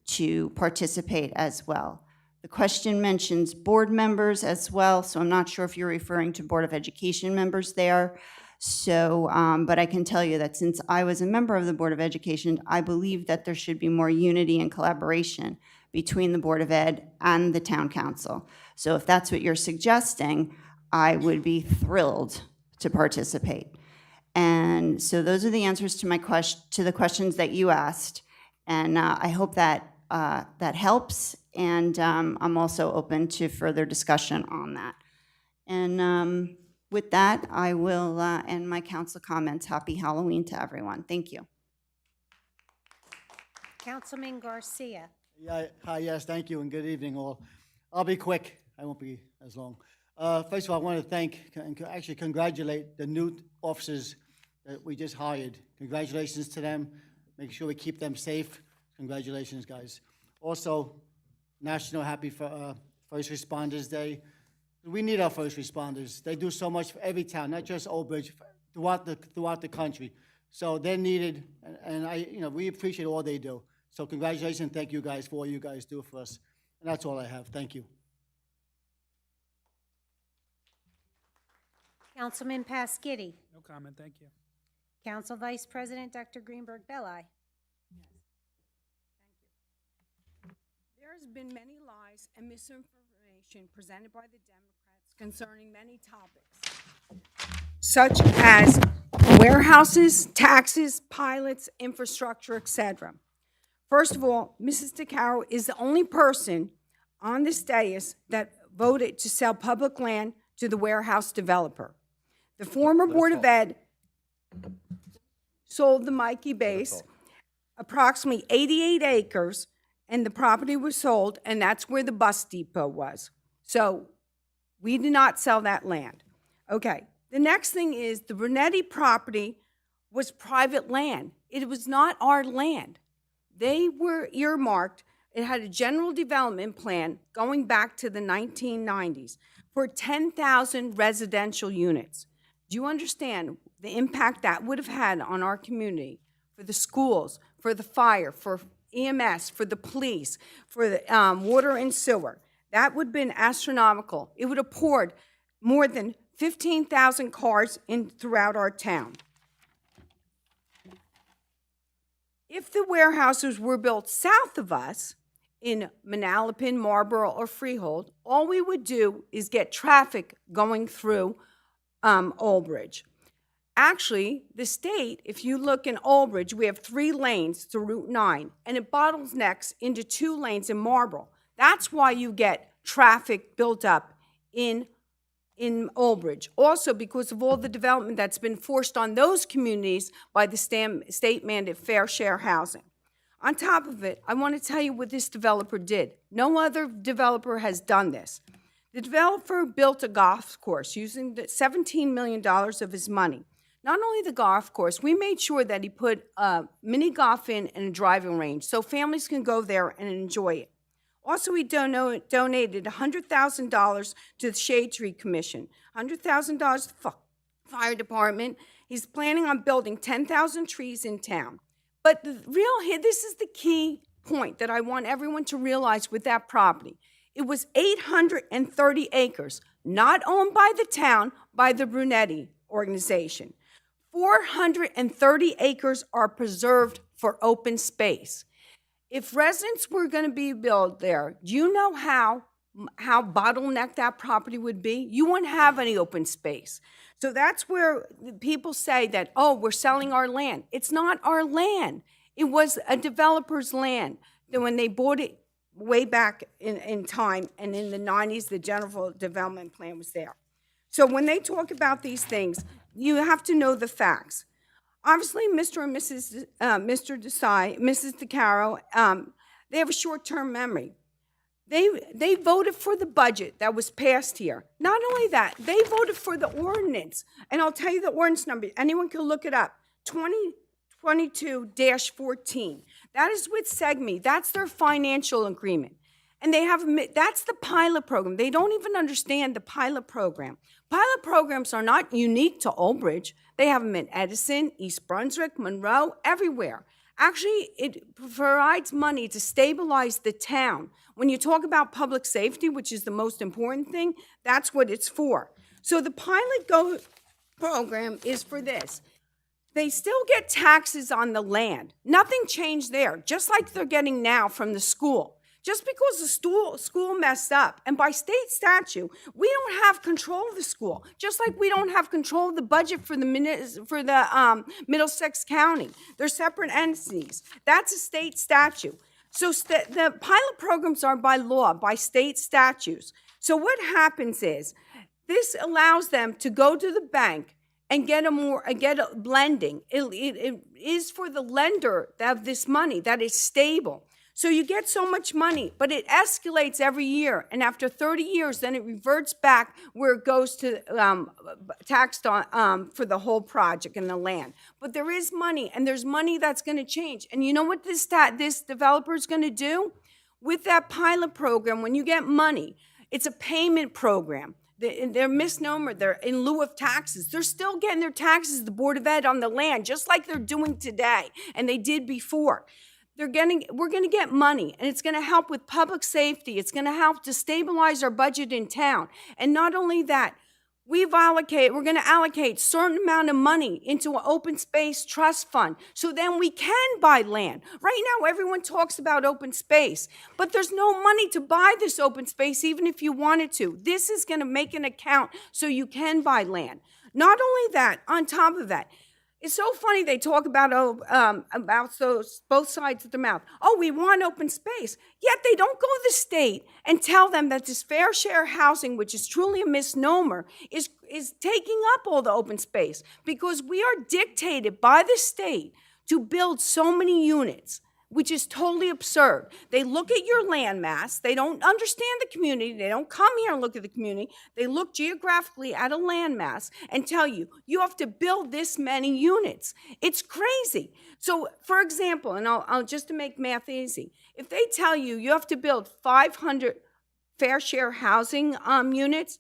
to participate as well. The question mentions board members as well, so I'm not sure if you're referring to Board of Education members there. So, but I can tell you that since I was a member of the Board of Education, I believe that there should be more unity and collaboration between the Board of Ed and the Town Council. So if that's what you're suggesting, I would be thrilled to participate. And so those are the answers to the questions that you asked. And I hope that that helps. And I'm also open to further discussion on that. And with that, I will end my council comments. Happy Halloween to everyone. Thank you. Councilman Garcia. Yeah, hi, yes, thank you, and good evening all. I'll be quick. I won't be as long. First of all, I want to thank and actually congratulate the new officers that we just hired. Congratulations to them. Make sure we keep them safe. Congratulations, guys. Also, National Happy First Responders Day. We need our first responders. They do so much for every town, not just Old Bridge, throughout the country. So they're needed, and we appreciate all they do. So congratulations, and thank you guys for all you guys do for us. And that's all I have. Thank you. Councilman Pasquitti. No comment, thank you. Council Vice President Dr. Greenberg Belli. There's been many lies and misinformation presented by the Democrats concerning many topics, such as warehouses, taxes, pilots, infrastructure, etc. First of all, Mrs. DeCaro is the only person on this dais that voted to sell public land to the warehouse developer. The former Board of Ed sold the Mikey base, approximately 88 acres, and the property was sold, and that's where the bus depot was. So we did not sell that land. Okay, the next thing is the Brunetti property was private land. It was not our land. They were earmarked. It had a general development plan going back to the 1990s for 10,000 residential units. Do you understand the impact that would have had on our community, for the schools, for the fire, for EMS, for the police, for the water and sewer? That would have been astronomical. It would have poured more than 15,000 cars in throughout our town. If the warehouses were built south of us, in Manalapan, Marlboro, or Freehold, all we would do is get traffic going through Old Bridge. Actually, the state, if you look in Old Bridge, we have 3 lanes to Route 9, and it bottlenecks into 2 lanes in Marlboro. That's why you get traffic built up in Old Bridge. Also, because of all the development that's been forced on those communities by the state mandate fair share housing. On top of it, I want to tell you what this developer did. No other developer has done this. The developer built a golf course using the $17 million of his money. Not only the golf course, we made sure that he put a mini golf in and a driving range so families can go there and enjoy it. Also, he donated $100,000 to the Shade Tree Commission, $100,000 to the fire department. He's planning on building 10,000 trees in town. But this is the key point that I want everyone to realize with that property. It was 830 acres, not owned by the town, by the Brunetti organization. 430 acres are preserved for open space. If residents were going to be built there, do you know how bottlenecked that property would be? You wouldn't have any open space. So that's where people say that, oh, we're selling our land. It's not our land. It was a developer's land. That when they bought it way back in time, and in the 90s, the general development plan was there. So when they talk about these things, you have to know the facts. Obviously, Mr. and Mr. Desai, Mrs. DeCaro, they have a short-term memory. They voted for the budget that was passed here. Not only that, they voted for the ordinance. And I'll tell you the ordinance number. Anyone can look it up. 2022-14. That is with SEGME. That's their financial agreement. And they have, that's the pilot program. They don't even understand the pilot program. Pilot programs are not unique to Old Bridge. They have them in Edison, East Brunswick, Monroe, everywhere. Actually, it provides money to stabilize the town. When you talk about public safety, which is the most important thing, that's what it's for. So the pilot program is for this. They still get taxes on the land. Nothing changed there, just like they're getting now from the school. Just because the school messed up, and by state statute, we don't have control of the school, just like we don't have control of the budget for the Middlesex County. They're separate entities. That's a state statute. So the pilot programs are by law, by state statutes. So what happens is, this allows them to go to the bank and get a blending. It is for the lender of this money that is stable. So you get so much money, but it escalates every year. And after 30 years, then it reverts back where it goes to taxed on for the whole project and the land. But there is money, and there's money that's going to change. And you know what this developer is going to do? With that pilot program, when you get money, it's a payment program. They're misnomer. They're in lieu of taxes. They're still getting their taxes, the Board of Ed, on the land, just like they're doing today, and they did before. We're going to get money, and it's going to help with public safety. It's going to help to stabilize our budget in town. And not only that, we're going to allocate a certain amount of money into an open space trust fund, so then we can buy land. Right now, everyone talks about open space, but there's no money to buy this open space, even if you wanted to. This is going to make an account so you can buy land. Not only that, on top of that, it's so funny they talk about those both sides of their mouth. Oh, we want open space. Yet they don't go to the state and tell them that this fair share housing, which is truly a misnomer, is taking up all the open space, because we are dictated by the state to build so many units, which is totally absurd. They look at your land mass. They don't understand the community. They don't come here and look at the community. They look geographically at a land mass and tell you, you have to build this many units. It's crazy. So, for example, and I'll just to make math easy, if they tell you you have to build 500 fair share housing units,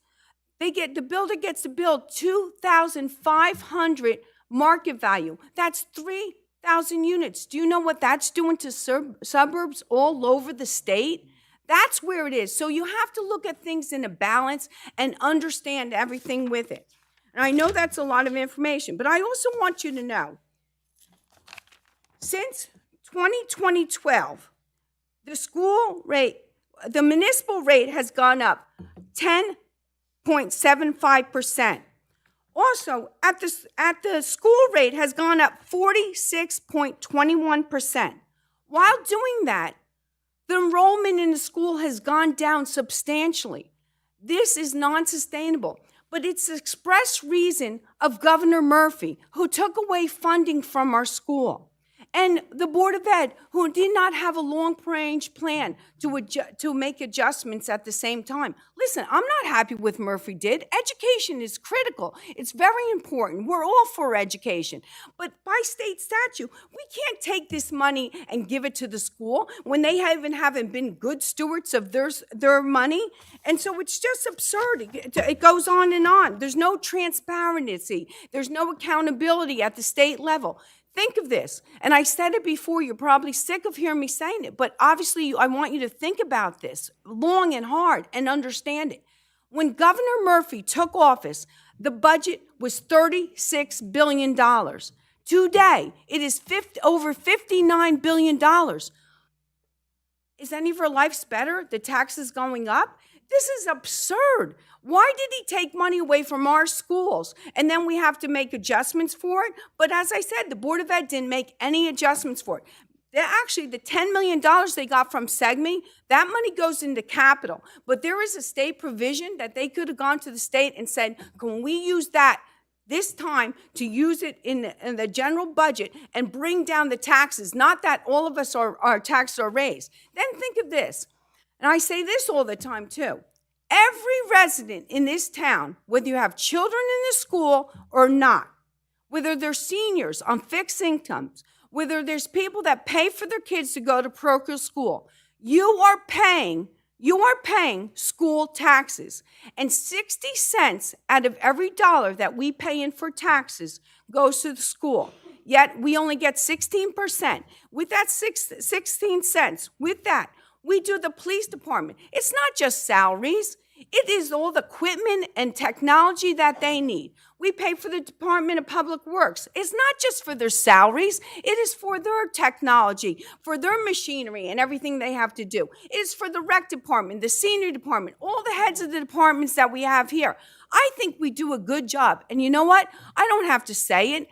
the builder gets to build 2,500 market value. That's 3,000 units. Do you know what that's doing to suburbs all over the state? That's where it is. So you have to look at things in a balance and understand everything with it. And I know that's a lot of information, but I also want you to know, since 2012, the municipal rate has gone up 10.75%. Also, at the school rate has gone up 46.21%. While doing that, the enrollment in the school has gone down substantially. This is non-sustainable, but it's the express reason of Governor Murphy, who took away funding from our school, and the Board of Ed, who did not have a long-range plan to make adjustments at the same time. Listen, I'm not happy with Murphy did. Education is critical. It's very important. We're all for education. But by state statute, we can't take this money and give it to the school when they haven't been good stewards of their money. And so it's just absurd. It goes on and on. There's no transparency. There's no accountability at the state level. Think of this, and I said it before, you're probably sick of hearing me saying it, but obviously I want you to think about this long and hard and understand it. When Governor Murphy took office, the budget was $36 billion. Today, it is over $59 billion. Is any of our lives better? The taxes going up? This is absurd. Why did he take money away from our schools? And then we have to make adjustments for it? But as I said, the Board of Ed didn't make any adjustments for it. Actually, the $10 million they got from SEGME, that money goes into capital. But there is a state provision that they could have gone to the state and said, can we use that this time to use it in the general budget and bring down the taxes? Not that all of us our taxes are raised. Then think of this, and I say this all the time too. Every resident in this town, whether you have children in the school or not, whether they're seniors on fixed incomes, whether there's people that pay for their kids to go to parochial school, you are paying school taxes. And 60 cents out of every dollar that we pay in for taxes goes to the school. Yet we only get 16%. With that 16 cents, with that, we do the police department. It's not just salaries. It is all the equipment and technology that they need. We pay for the Department of Public Works. It's not just for their salaries. It is for their technology, for their machinery and everything they have to do. It is for the rec department, the senior department, all the heads of the departments that we have here. I think we do a good job. And you know what? I don't have to say it.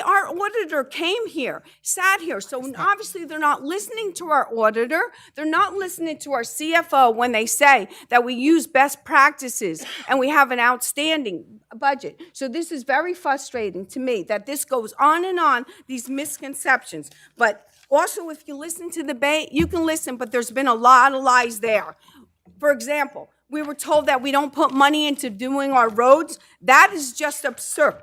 Our auditor came here, sat here, so obviously they're not listening to our auditor, they're not listening to our CFO when they say that we use best practices and we have an outstanding budget. So this is very frustrating to me that this goes on, these misconceptions. But also, if you listen to the debate, you can listen, but there's been a lot of lies there. For example, we were told that we don't put money into doing our roads. That is just absurd.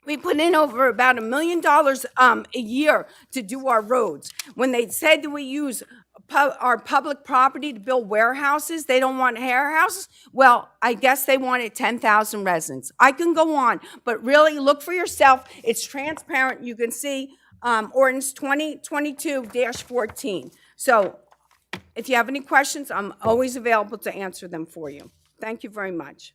We put in over about $1 million a year to do our roads. When they said that we use our public property to build warehouses, they don't want warehouses. Well, I guess they wanted 10,000 residents. I can go on, but really look for yourself. It's transparent. You can see ordinance 2022-14. So if you have any questions, I'm always available to answer them for you. Thank you very much.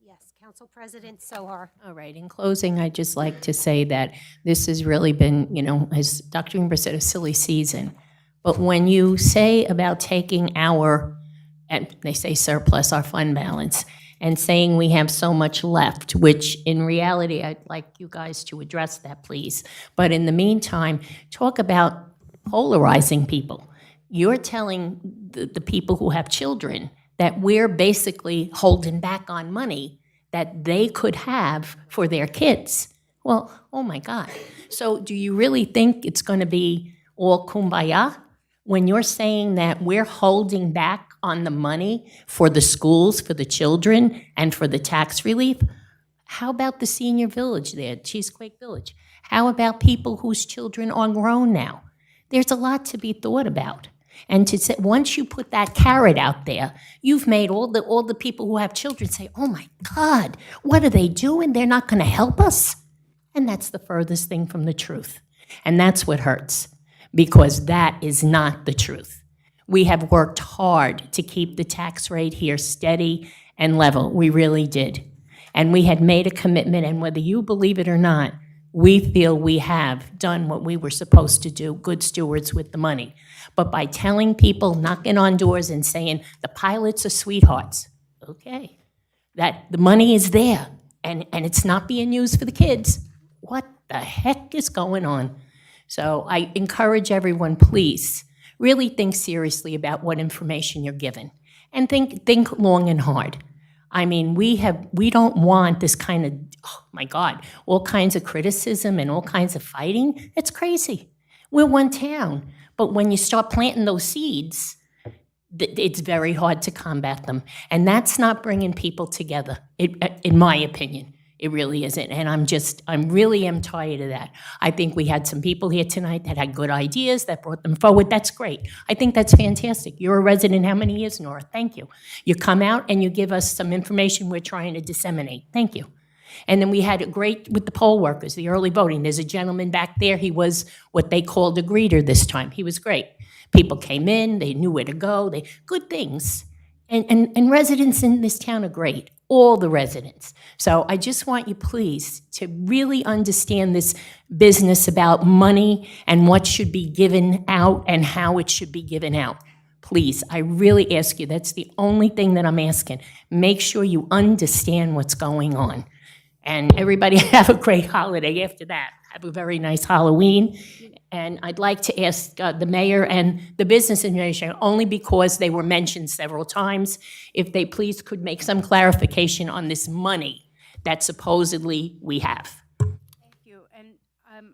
Yes, Council President Sohar. All right, in closing, I'd just like to say that this has really been, as Dr. Greenberg said, a silly season. But when you say about taking and they say surplus, our fund balance, and saying we have so much left, which in reality, I'd like you guys to address that, please. But in the meantime, talk about polarizing people. You're telling the people who have children that we're basically holding back on money that they could have for their kids. Well, oh my God. So do you really think it's going to be all kumbaya when you're saying that we're holding back on the money for the schools, for the children, and for the tax relief? How about the senior village there, Cheesequake Village? How about people whose children are grown now? There's a lot to be thought about. And to say, once you put that carrot out there, you've made all the people who have children say, oh my God, what are they doing? They're not going to help us. And that's the furthest thing from the truth. And that's what hurts, because that is not the truth. We have worked hard to keep the tax rate here steady and level. We really did. And we had made a commitment, and whether you believe it or not, we feel we have done what we were supposed to do, good stewards with the money. But by telling people, knocking on doors and saying, the pilots are sweethearts, okay, that the money is there and it's not being used for the kids, what the heck is going on? So I encourage everyone, please, really think seriously about what information you're given, and think long and hard. I mean, we don't want this kind of, oh my God, all kinds of criticism and all kinds of fighting. It's crazy. We're one town. But when you start planting those seeds, it's very hard to combat them. And that's not bringing people together, in my opinion. It really isn't. And I really am tired of that. I think we had some people here tonight that had good ideas, that brought them forward. That's great. I think that's fantastic. You're a resident how many years, Nora? Thank you. You come out and you give us some information we're trying to disseminate. Thank you. And then we had it great with the poll workers, the early voting. There's a gentleman back there. He was what they called a greeter this time. He was great. People came in. They knew where to go. Good things. And residents in this town are great, all the residents. So I just want you, please, to really understand this business about money and what should be given out and how it should be given out. please, I really ask you, that's the only thing that I'm asking. Make sure you understand what's going on. And everybody have a great holiday after that. Have a very nice Halloween. And I'd like to ask the mayor and the business administration, only because they were mentioned several times, if they please could make some clarification on this money that supposedly we have. Thank you, and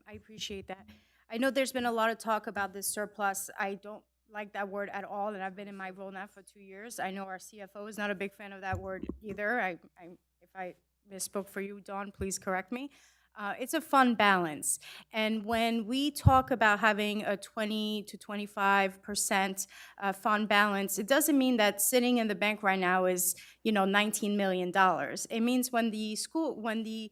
I appreciate that. I know there's been a lot of talk about this surplus. I don't like that word at all, and I've been in my role now for 2 years. I know our CFO is not a big fan of that word either. If I misspoke for you, Dawn, please correct me. It's a fund balance, and when we talk about having a 20 to 25% fund balance, it doesn't mean that sitting in the bank right now is, $19 million. It means when the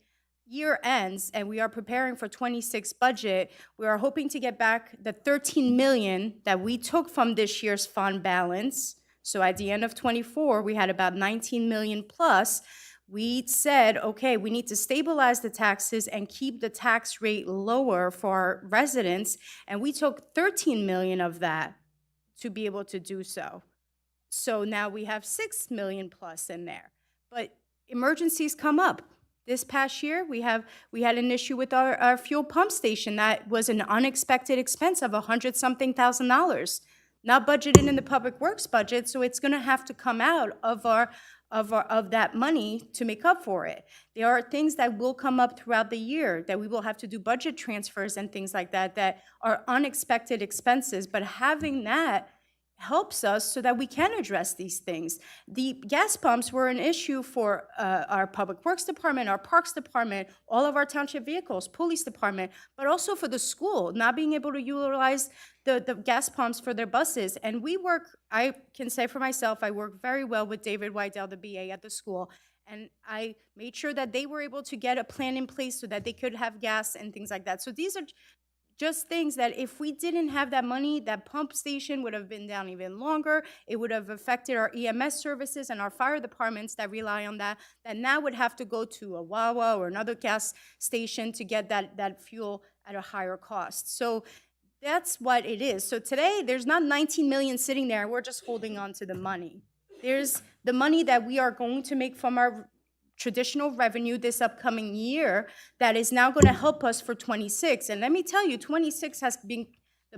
year ends and we are preparing for 26 budget, we are hoping to get back the 13 million that we took from this year's fund balance. So at the end of 24, we had about 19 million plus. We said, okay, we need to stabilize the taxes and keep the tax rate lower for our residents. And we took 13 million of that to be able to do so. So now we have 6 million plus in there. But emergencies come up. This past year, we had an issue with our fuel pump station that was an unexpected expense of $100-something thousand, not budgeted in the public works budget, so it's gonna have to come out of that money to make up for it. There are things that will come up throughout the year that we will have to do budget transfers and things like that that are unexpected expenses, but having that helps us so that we can address these things. The gas pumps were an issue for our Public Works Department, our Parks Department, all of our township vehicles, Police Department, but also for the school, not being able to utilize the gas pumps for their buses. And I can say for myself, I work very well with David Wydell, the BA at the school, and I made sure that they were able to get a plan in place so that they could have gas and things like that. So these are just things that if we didn't have that money, that pump station would have been down even longer. It would have affected our EMS services and our fire departments that rely on that now would have to go to a Wawa or another gas station to get that fuel at a higher cost. So that's what it is. So today, there's not 19 million sitting there, and we're just holding on to the money. There's the money that we are going to make from our traditional revenue this upcoming year that is now going to help us for 26. And let me tell you, the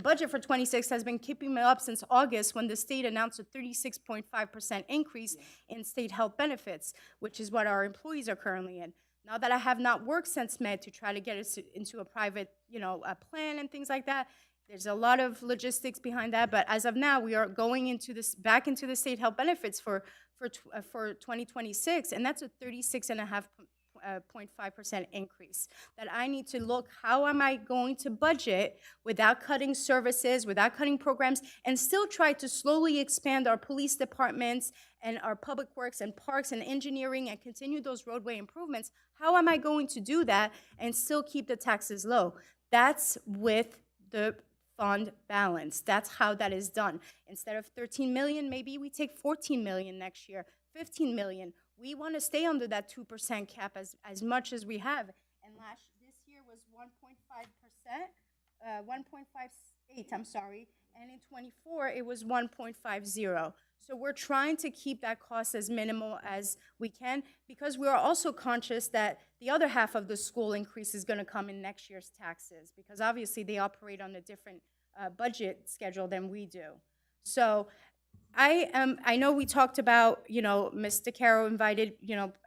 budget for 26 has been keeping me up since August when the state announced a 36.5% increase in state health benefits, which is what our employees are currently in. Now that I have not worked since May to try to get us into a private, a plan and things like that, there's a lot of logistics behind that, but as of now, we are going back into the state health benefits for 2026, and that's a 36.5% increase. That I need to look, how am I going to budget without cutting services, without cutting programs, and still try to slowly expand our police departments and our public works and parks and engineering and continue those roadway improvements? How am I going to do that and still keep the taxes low? That's with the fund balance. That's how that is done. Instead of 13 million, maybe we take 14 million next year, 15 million. We want to stay under that 2% cap as much as we have. And this year was 1.5%, 1.58, I'm sorry. And in 24, it was 1.50. So we're trying to keep that cost as minimal as we can, because we are also conscious that the other half of the school increase is going to come in next year's taxes, because obviously they operate on a different budget schedule than we do. So I know we talked about, Ms. DeCaro invited,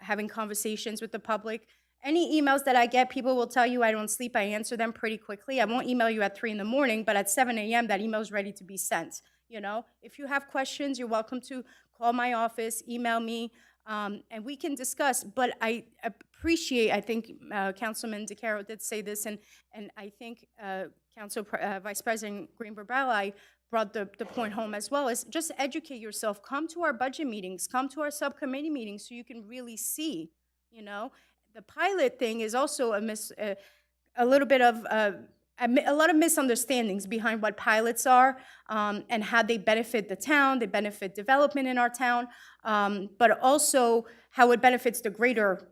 having conversations with the public. Any emails that I get, people will tell you I don't sleep. I answer them pretty quickly. I won't email you at 3 in the morning, but at 7 a.m. that email is ready to be sent. If you have questions, you're welcome to call my office, email me, and we can discuss. But I appreciate, I think Councilman DeCaro did say this, and I think Vice President Greenberg-Bradley brought the point home as well, is just educate yourself. Come to our budget meetings, come to our subcommittee meetings so you can really see, The pilot thing is also a little bit of a lot of misunderstandings behind what pilots are and how they benefit the town, they benefit development in our town, but also how it benefits the greater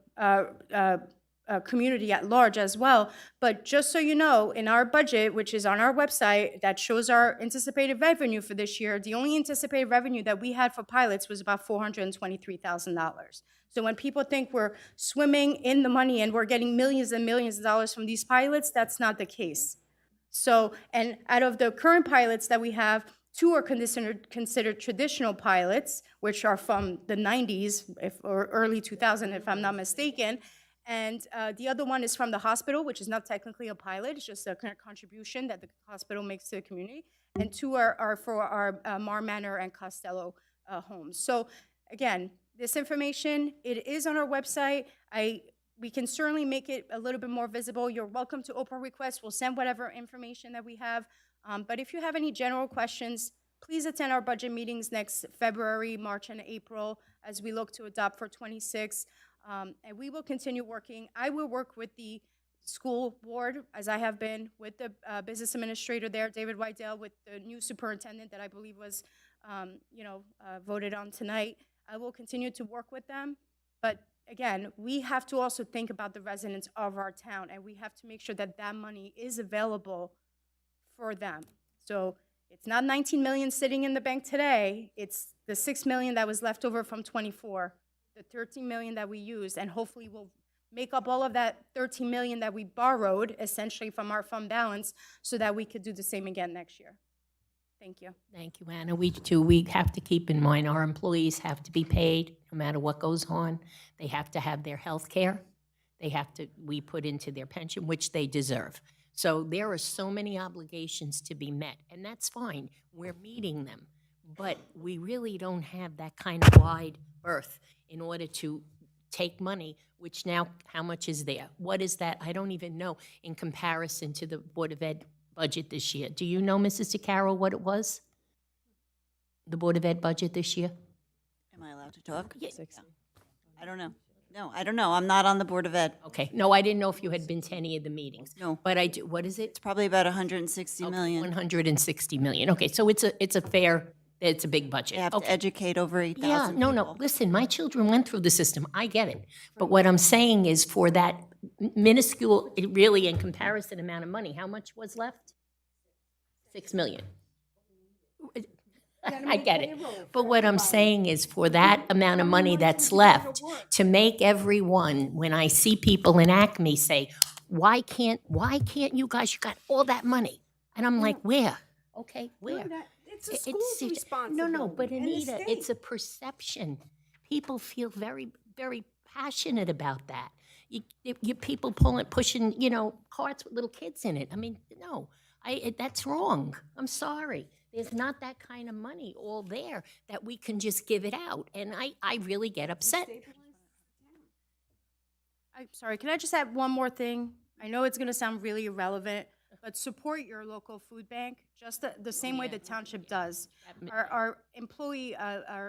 community at large as well. But just so you know, in our budget, which is on our website, that shows our anticipated revenue for this year, the only anticipated revenue that we had for pilots was about $423,000. So when people think we're swimming in the money and we're getting millions and millions of dollars from these pilots, that's not the case. So, and out of the current pilots that we have, 2 are considered traditional pilots, which are from the 90s or early 2000, if I'm not mistaken. And the other one is from the hospital, which is not technically a pilot. It's just a kind of contribution that the hospital makes to the community. And 2 are for our Mar Manor and Costello homes. So again, this information, it is on our website. We can certainly make it a little bit more visible. You're welcome to open requests. We'll send whatever information that we have. But if you have any general questions, please attend our budget meetings next February, March, and April as we look to adopt for 26. And we will continue working. I will work with the school board, as I have been, with the business administrator there, David Wydell, with the new superintendent that I believe was, voted on tonight. I will continue to work with them. But again, we have to also think about the residents of our town, and we have to make sure that that money is available for them. So it's not 19 million sitting in the bank today. It's the 6 million that was left over from 24, the 13 million that we used, and hopefully we'll make up all of that 13 million that we borrowed essentially from our fund balance so that we could do the same again next year. Thank you. Thank you, Anna. We have to keep in mind our employees have to be paid no matter what goes on. They have to have their health care. We put into their pension, which they deserve. So there are so many obligations to be met, and that's fine. We're meeting them. But we really don't have that kind of wide berth in order to take money, which now, how much is there? What is that? I don't even know in comparison to the Board of Ed budget this year. Do you know, Mrs. DeCarroll, what it was? The Board of Ed budget this year? Am I allowed to talk? Yeah. I don't know. No, I don't know. I'm not on the Board of Ed. Okay. No, I didn't know if you had been to any of the meetings. No. But I do. What is it? It's probably about 160 million. 160 million. Okay, so it's a big budget. They have Okay. to educate over 8,000 Yeah, no. people. Listen, my children went through the system. I get it. But what I'm saying is for that minuscule, really in comparison amount of money, how much was left? 6 million. I get it. But what I'm saying is for that amount of money that's left, to make everyone, when I see people in Acme say, why can't you guys, you got all that money? And I'm like, where? Okay, where? It's a school's responsibility. No, but and the Anita, state. it's a perception. People feel very, very passionate about that. You people pushing, carts with little kids in it. I mean, no, that's wrong. I'm sorry. There's not that kind of money all there that we can just give it out. And I really get upset. I'm sorry, can I just add one more thing? I know it's gonna sound really irrelevant, but support your local food bank, just the same way the township does. Our employee,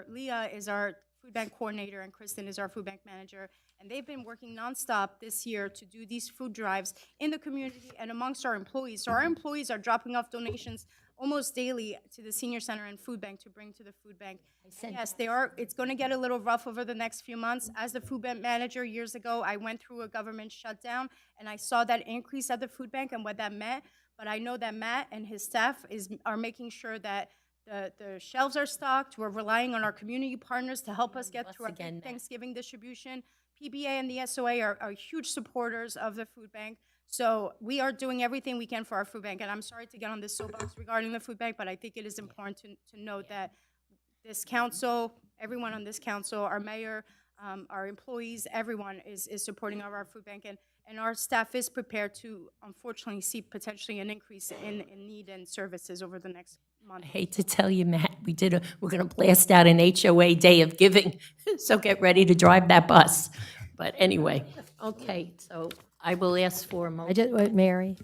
Leah is our food bank coordinator and Kristen is our food bank manager. And they've been working nonstop this year to do these food drives in the community and amongst our employees. So our employees are dropping off donations almost daily to the senior center and food bank to bring to the food bank. Yes, they are. It's going to get a little rough over the next few months. As the food bank manager years ago, I went through a government shutdown and I saw that increase at the food bank and what that meant. But I know that Matt and his staff are making sure that the shelves are stocked. We're relying on our community partners to help us get through our Thanksgiving distribution. PBA and the SOA are huge supporters of the food bank. So we are doing everything we can for our food bank. And I'm sorry to get on this soapbox regarding the food bank, but I think it is important to note that this council, everyone on this council, our mayor, our employees, everyone is supporting our food bank. And our staff is prepared to, unfortunately, see potentially an increase in need and services over the next month. I hate to tell you, Matt, we're going to blast out an HOA Day of Giving, so get ready to drive that bus. But anyway, okay, so I will ask for a motion. Mary,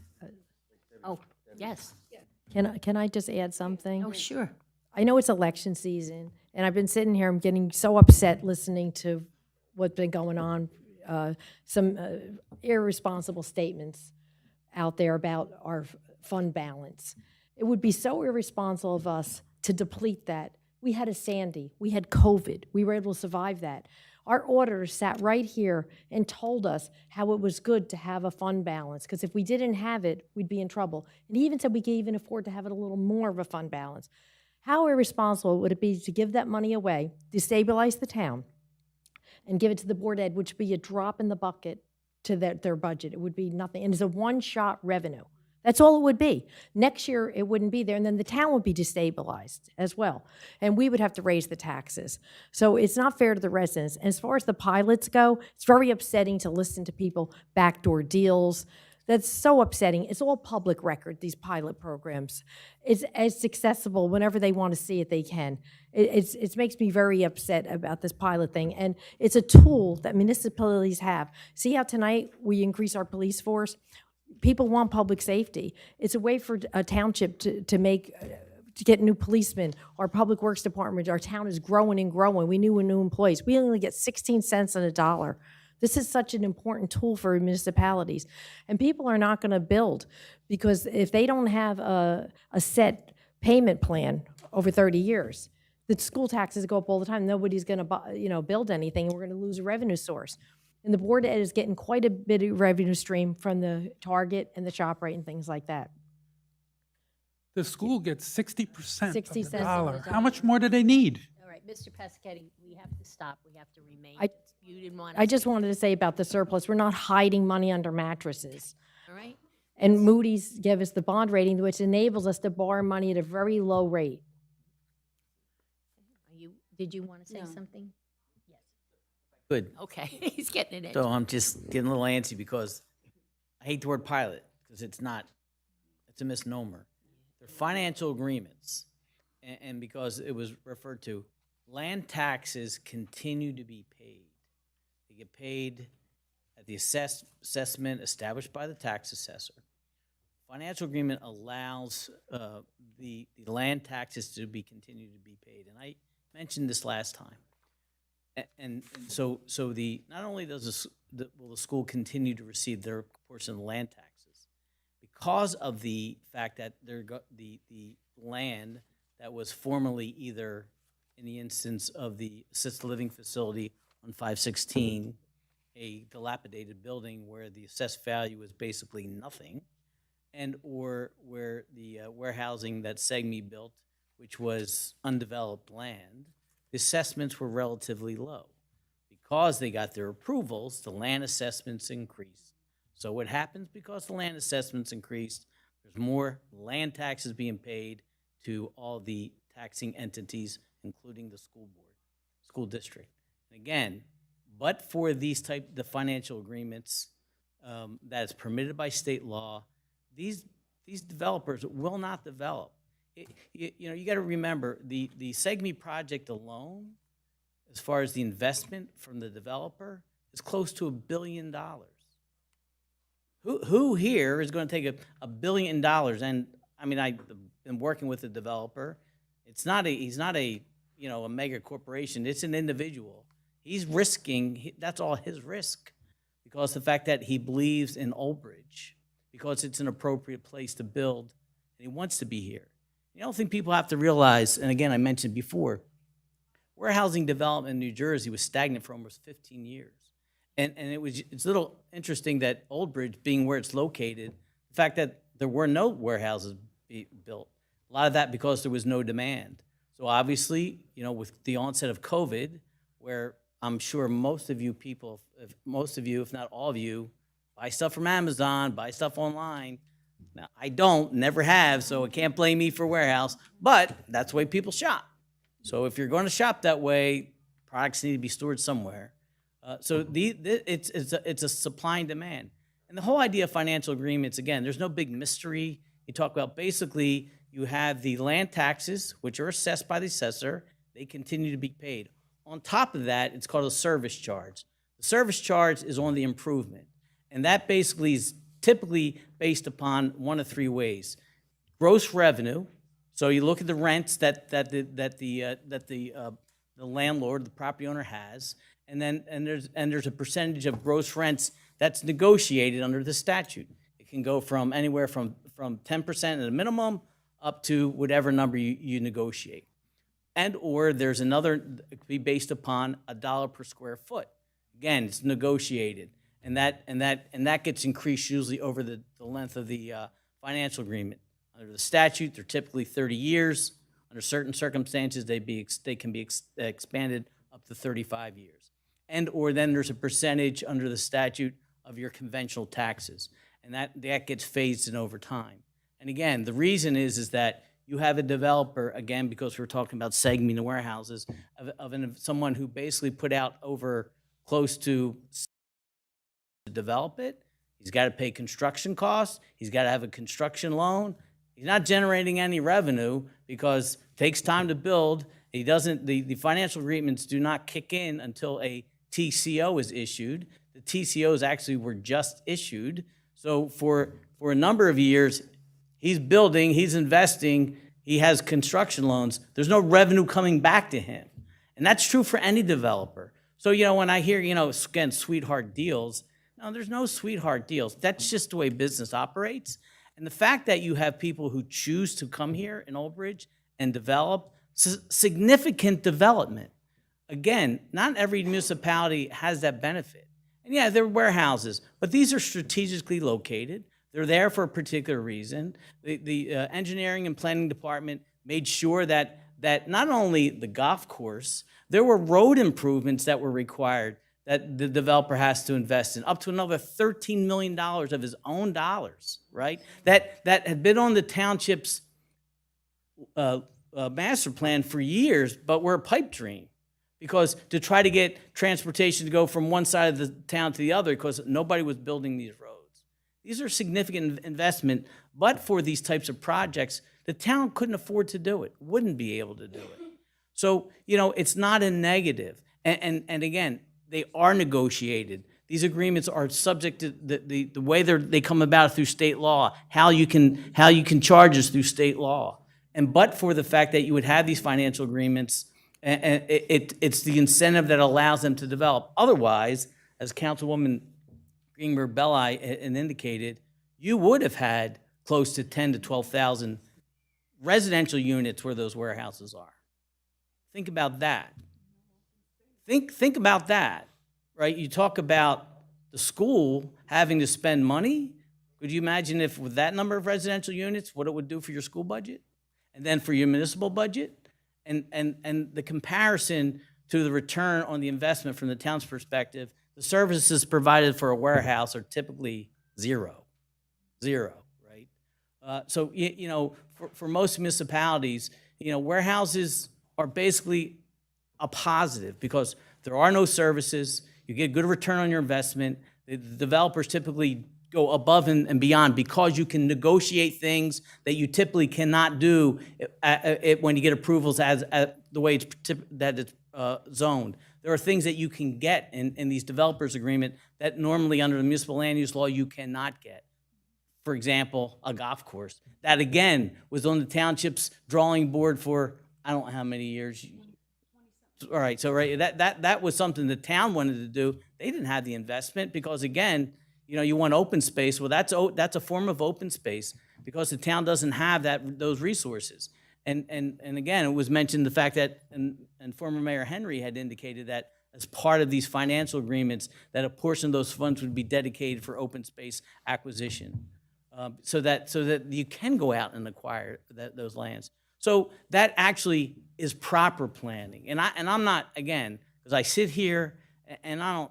Oh, yes. can I just add something? Oh, sure. I know it's election season, and I've been sitting here, I'm getting so upset listening to what's been going on, some irresponsible statements out there about our fund balance. It would be so irresponsible of us to deplete that. We had a Sandy, we had COVID, we were able to survive that. Our auditor sat right here and told us how it was good to have a fund balance, because if we didn't have it, we'd be in trouble. And he even said we could even afford to have it a little more of a fund balance. How irresponsible would it be to give that money away, destabilize the town, and give it to the Board Ed, which would be a drop in the bucket to their budget? It would be nothing, and it's a one-shot revenue. That's all it would be. Next year, it wouldn't be there, and then the town would be destabilized as well, and we would have to raise the taxes. So it's not fair to the residents. And as far as the pilots go, it's very upsetting to listen to people backdoor deals. That's so upsetting. It's all public record, these pilot programs. It's accessible whenever they want to see it, they can. It makes me very upset about this pilot thing, and it's a tool that municipalities have. See how tonight we increase our police force? People want public safety. It's a way for a township to get new policemen. Our public works department, our town is growing and growing. We need new employees. We only get 16 cents on a dollar. This is such an important tool for municipalities. And people are not going to build, because if they don't have a set payment plan over 30 years, the school taxes go up all the time. Nobody's going to build anything, and we're going to lose a revenue source. And the Board of Ed is getting quite a bit of revenue stream from the Target and the ShopRite and things like that. The school gets 60% 60 of the cents dollar. on the How much more do they need? All right, Mr. Pescetti, we have to stop. We have to remain. You didn't want to. I just wanted to say about the surplus, we're not hiding money under mattresses. All right. And Moody's gave us the bond rating, which enables us to borrow money at a very low rate. Did you want to say something? Good. Okay, he's getting it in. So I'm just getting a little antsy because I hate the word pilot, because it's not, it's a misnomer. They're financial agreements. And because it was referred to, land taxes continue to be paid. They get paid at the assessment established by the tax assessor. Financial agreement allows the land taxes to be continued to be paid. And I mentioned this last time. And so not only does will the school continue to receive their portion of the land taxes, because of the fact that the land that was formerly either, in the instance of the assisted living facility on 516, a dilapidated building where the assessed value is basically nothing, and or where the warehousing that Segme built, which was undeveloped land, the assessments were relatively low. Because they got their approvals, the land assessments increased. So what happens because the land assessments increased, there's more land taxes being paid to all the taxing entities, including the school board, school district. And again, but for the financial agreements that is permitted by state law, these developers will not develop. You got to remember, the Segme project alone, as far as the investment from the developer, is close to $1 billion. Who here is going to take $1 billion? And I mean, I've been working with the developer. He's not a mega corporation. It's an individual. He's risking. That's all his risk, because the fact that he believes in Old Bridge, because it's an appropriate place to build, and he wants to be here. I don't think people have to realize, and again, I mentioned before, warehousing development in New Jersey was stagnant for almost 15 years. And it's a little interesting that Old Bridge, being where it's located, the fact that there were no warehouses built, a lot of that because there was no demand. So obviously, with the onset of COVID, where I'm sure most of you, if not all of you, buy stuff from Amazon, buy stuff online. Now, I don't, never have, so it can't blame me for warehouse, but that's the way people shop. So if you're going to shop that way, products need to be stored somewhere. It's a supply and demand. And the whole idea of financial agreements, again, there's no big mystery. You talk about basically you have the land taxes, which are assessed by the assessor. They continue to be paid. On top of that, it's called a service charge. The service charge is on the improvement. And that basically is typically based upon one of three ways. Gross revenue, so you look at the rents that the landlord, the property owner has, and there's a percentage of gross rents that's negotiated under the statute. It can go from anywhere from 10% at a minimum up to whatever number you negotiate. and/or there's another, it could be based upon $1 per square foot. Again, it's negotiated, and that gets increased usually over the length of the financial agreement. Under the statute, they're typically 30 years. Under certain circumstances, they can be expanded up to 35 years. And/or then there's a percentage under the statute of your conventional taxes, and that gets phased in over time. And again, the reason is that you have a developer, again, because we're talking about segmenting the warehouses, someone who basically put out over close to develop it. He's got to pay construction costs. He's got to have a construction loan. He's not generating any revenue because it takes time to build. He doesn't, the financial agreements do not kick in until a TCO is issued. The TCOs actually were just issued. So for a number of years, he's building, he's investing, he has construction loans. There's no revenue coming back to him. And that's true for any developer. So, when I hear, again, sweetheart deals, no, there's no sweetheart deals. That's just the way business operates. And the fact that you have people who choose to come here in Old Bridge and develop significant development. Again, not every municipality has that benefit. And yeah, they're warehouses, but these are strategically located. They're there for a particular reason. The engineering and planning department made sure that not only the golf course, there were road improvements that were required that the developer has to invest in, up to another $13 million of his own dollars, right? That had been on the township's master plan for years, but were a pipe dream. Because to try to get transportation to go from one side of the town to the other, because nobody was building these roads. These are significant investment, but for these types of projects, the town couldn't afford to do it, wouldn't be able to do it. So, it's not a negative. And again, they are negotiated. These agreements are subject to the way they come about through state law, how you can charge us through state law. And but for the fact that you would have these financial agreements, and it's the incentive that allows them to develop. Otherwise, as Councilwoman Greenberg-Belli indicated, you would have had close to 10 to 12,000 residential units where those warehouses are. Think about that. Think about that, right? You talk about the school having to spend money. Could you imagine if with that number of residential units, what it would do for your school budget? And then for your municipal budget? And the comparison to the return on the investment from the town's perspective, the services provided for a warehouse are typically zero, right? So, for most municipalities, warehouses are basically a positive because there are no services, you get good return on your investment, the developers typically go above and beyond because you can negotiate things that you typically cannot do when you get approvals as the way it's zoned. There are things that you can get in these developers agreement that normally under the municipal land use law you cannot get. For example, a golf course. That again was on the township's drawing board for I don't know how many years. All right, so that was something the town wanted to do. They didn't have the investment because again, you want open space. Well, that's a form of open space because the town doesn't have those resources. And again, it was mentioned the fact that, and former Mayor Henry had indicated that as part of these financial agreements, that a portion of those funds would be dedicated for open space acquisition, so that you can go out and acquire those lands. So that actually is proper planning. And I'm not, again, because I sit here and I'm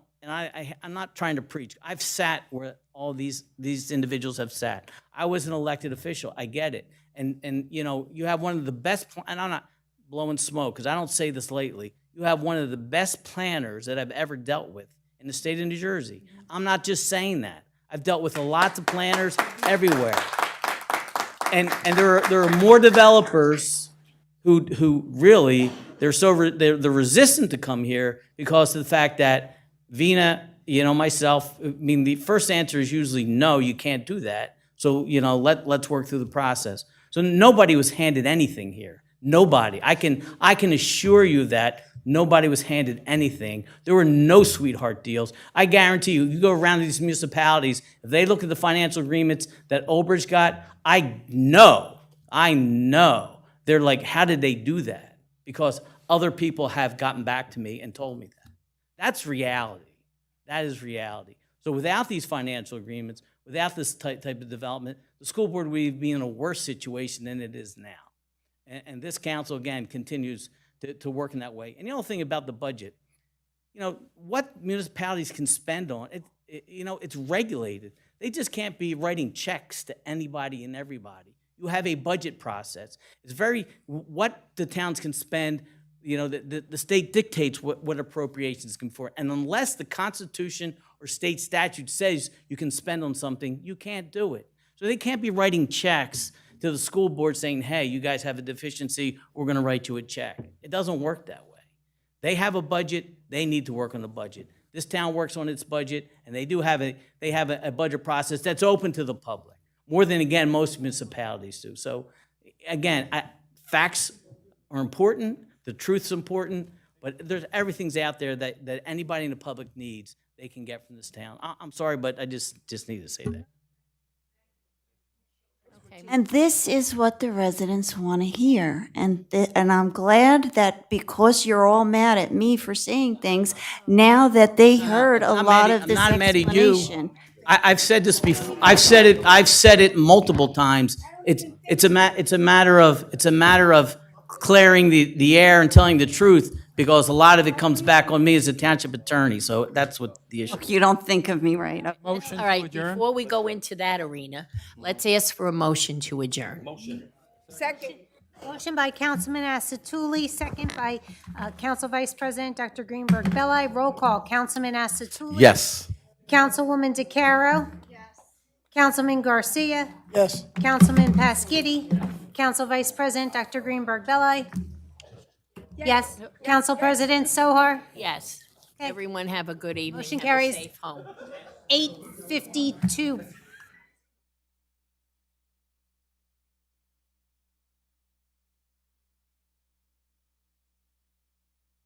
not trying to preach. I've sat where all these individuals have sat. I was an elected official. I get it. And you have one of the best, and I'm not blowing smoke because I don't say this lately. You have one of the best planners that I've ever dealt with in the state of New Jersey. I'm not just saying that. I've dealt with lots of planners everywhere. And there are more developers who really, they're resistant to come here because of the fact that Vina, myself, the first answer is usually no, you can't do that. So, let's work through the process. So nobody was handed anything here. Nobody. I can assure you that nobody was handed anything. There were no sweetheart deals. I guarantee you go around these municipalities, if they look at the financial agreements that Old Bridge got, I know, they're like, how did they do that? because other people have gotten back to me and told me that. That's reality. That is reality. So without these financial agreements, without this type of development, the school board would be in a worse situation than it is now. And this council, again, continues to work in that way. And the other thing about the budget, what municipalities can spend on, it's regulated. They just can't be writing checks to anybody and everybody. You have a budget process. It's what the towns can spend, the state dictates what appropriations can for. And unless the Constitution or state statute says you can spend on something, you can't do it. So they can't be writing checks to the school board saying, hey, you guys have a deficiency, we're gonna write you a check. It doesn't work that way. They have a budget, they need to work on the budget. This town works on its budget, and they have a budget process that's open to the public, more than, again, most municipalities do. So, again, facts are important, the truth's important, but everything's out there that anybody in the public needs, they can get from this town. I'm sorry, but I just need to say that. And this is what the residents want to hear. And I'm glad that because you're all mad at me for saying things, now that they heard a lot of this I'm not mad at you. explanation. I've said this before. I've said it multiple times. It's a matter of clearing the air and telling the truth, because a lot of it comes back on me as a township attorney. So that's what the issue. You don't think of me right. Okay. Motion All to right, adjourn? before we go into that arena, let's ask for a motion to adjourn. Second. Motion by Councilman Asatuli, second by Council Vice President Dr. Greenberg Belli. Roll call, Councilman Asatuli. Yes. Councilwoman DeCaro. Yes. Councilman Garcia. Yes. Councilman Pasquini. Council Vice President Dr. Greenberg Belli. Yes. Council President Sohar. Yes. Everyone have a good evening. Motion Have a carries. safe home. 8:52.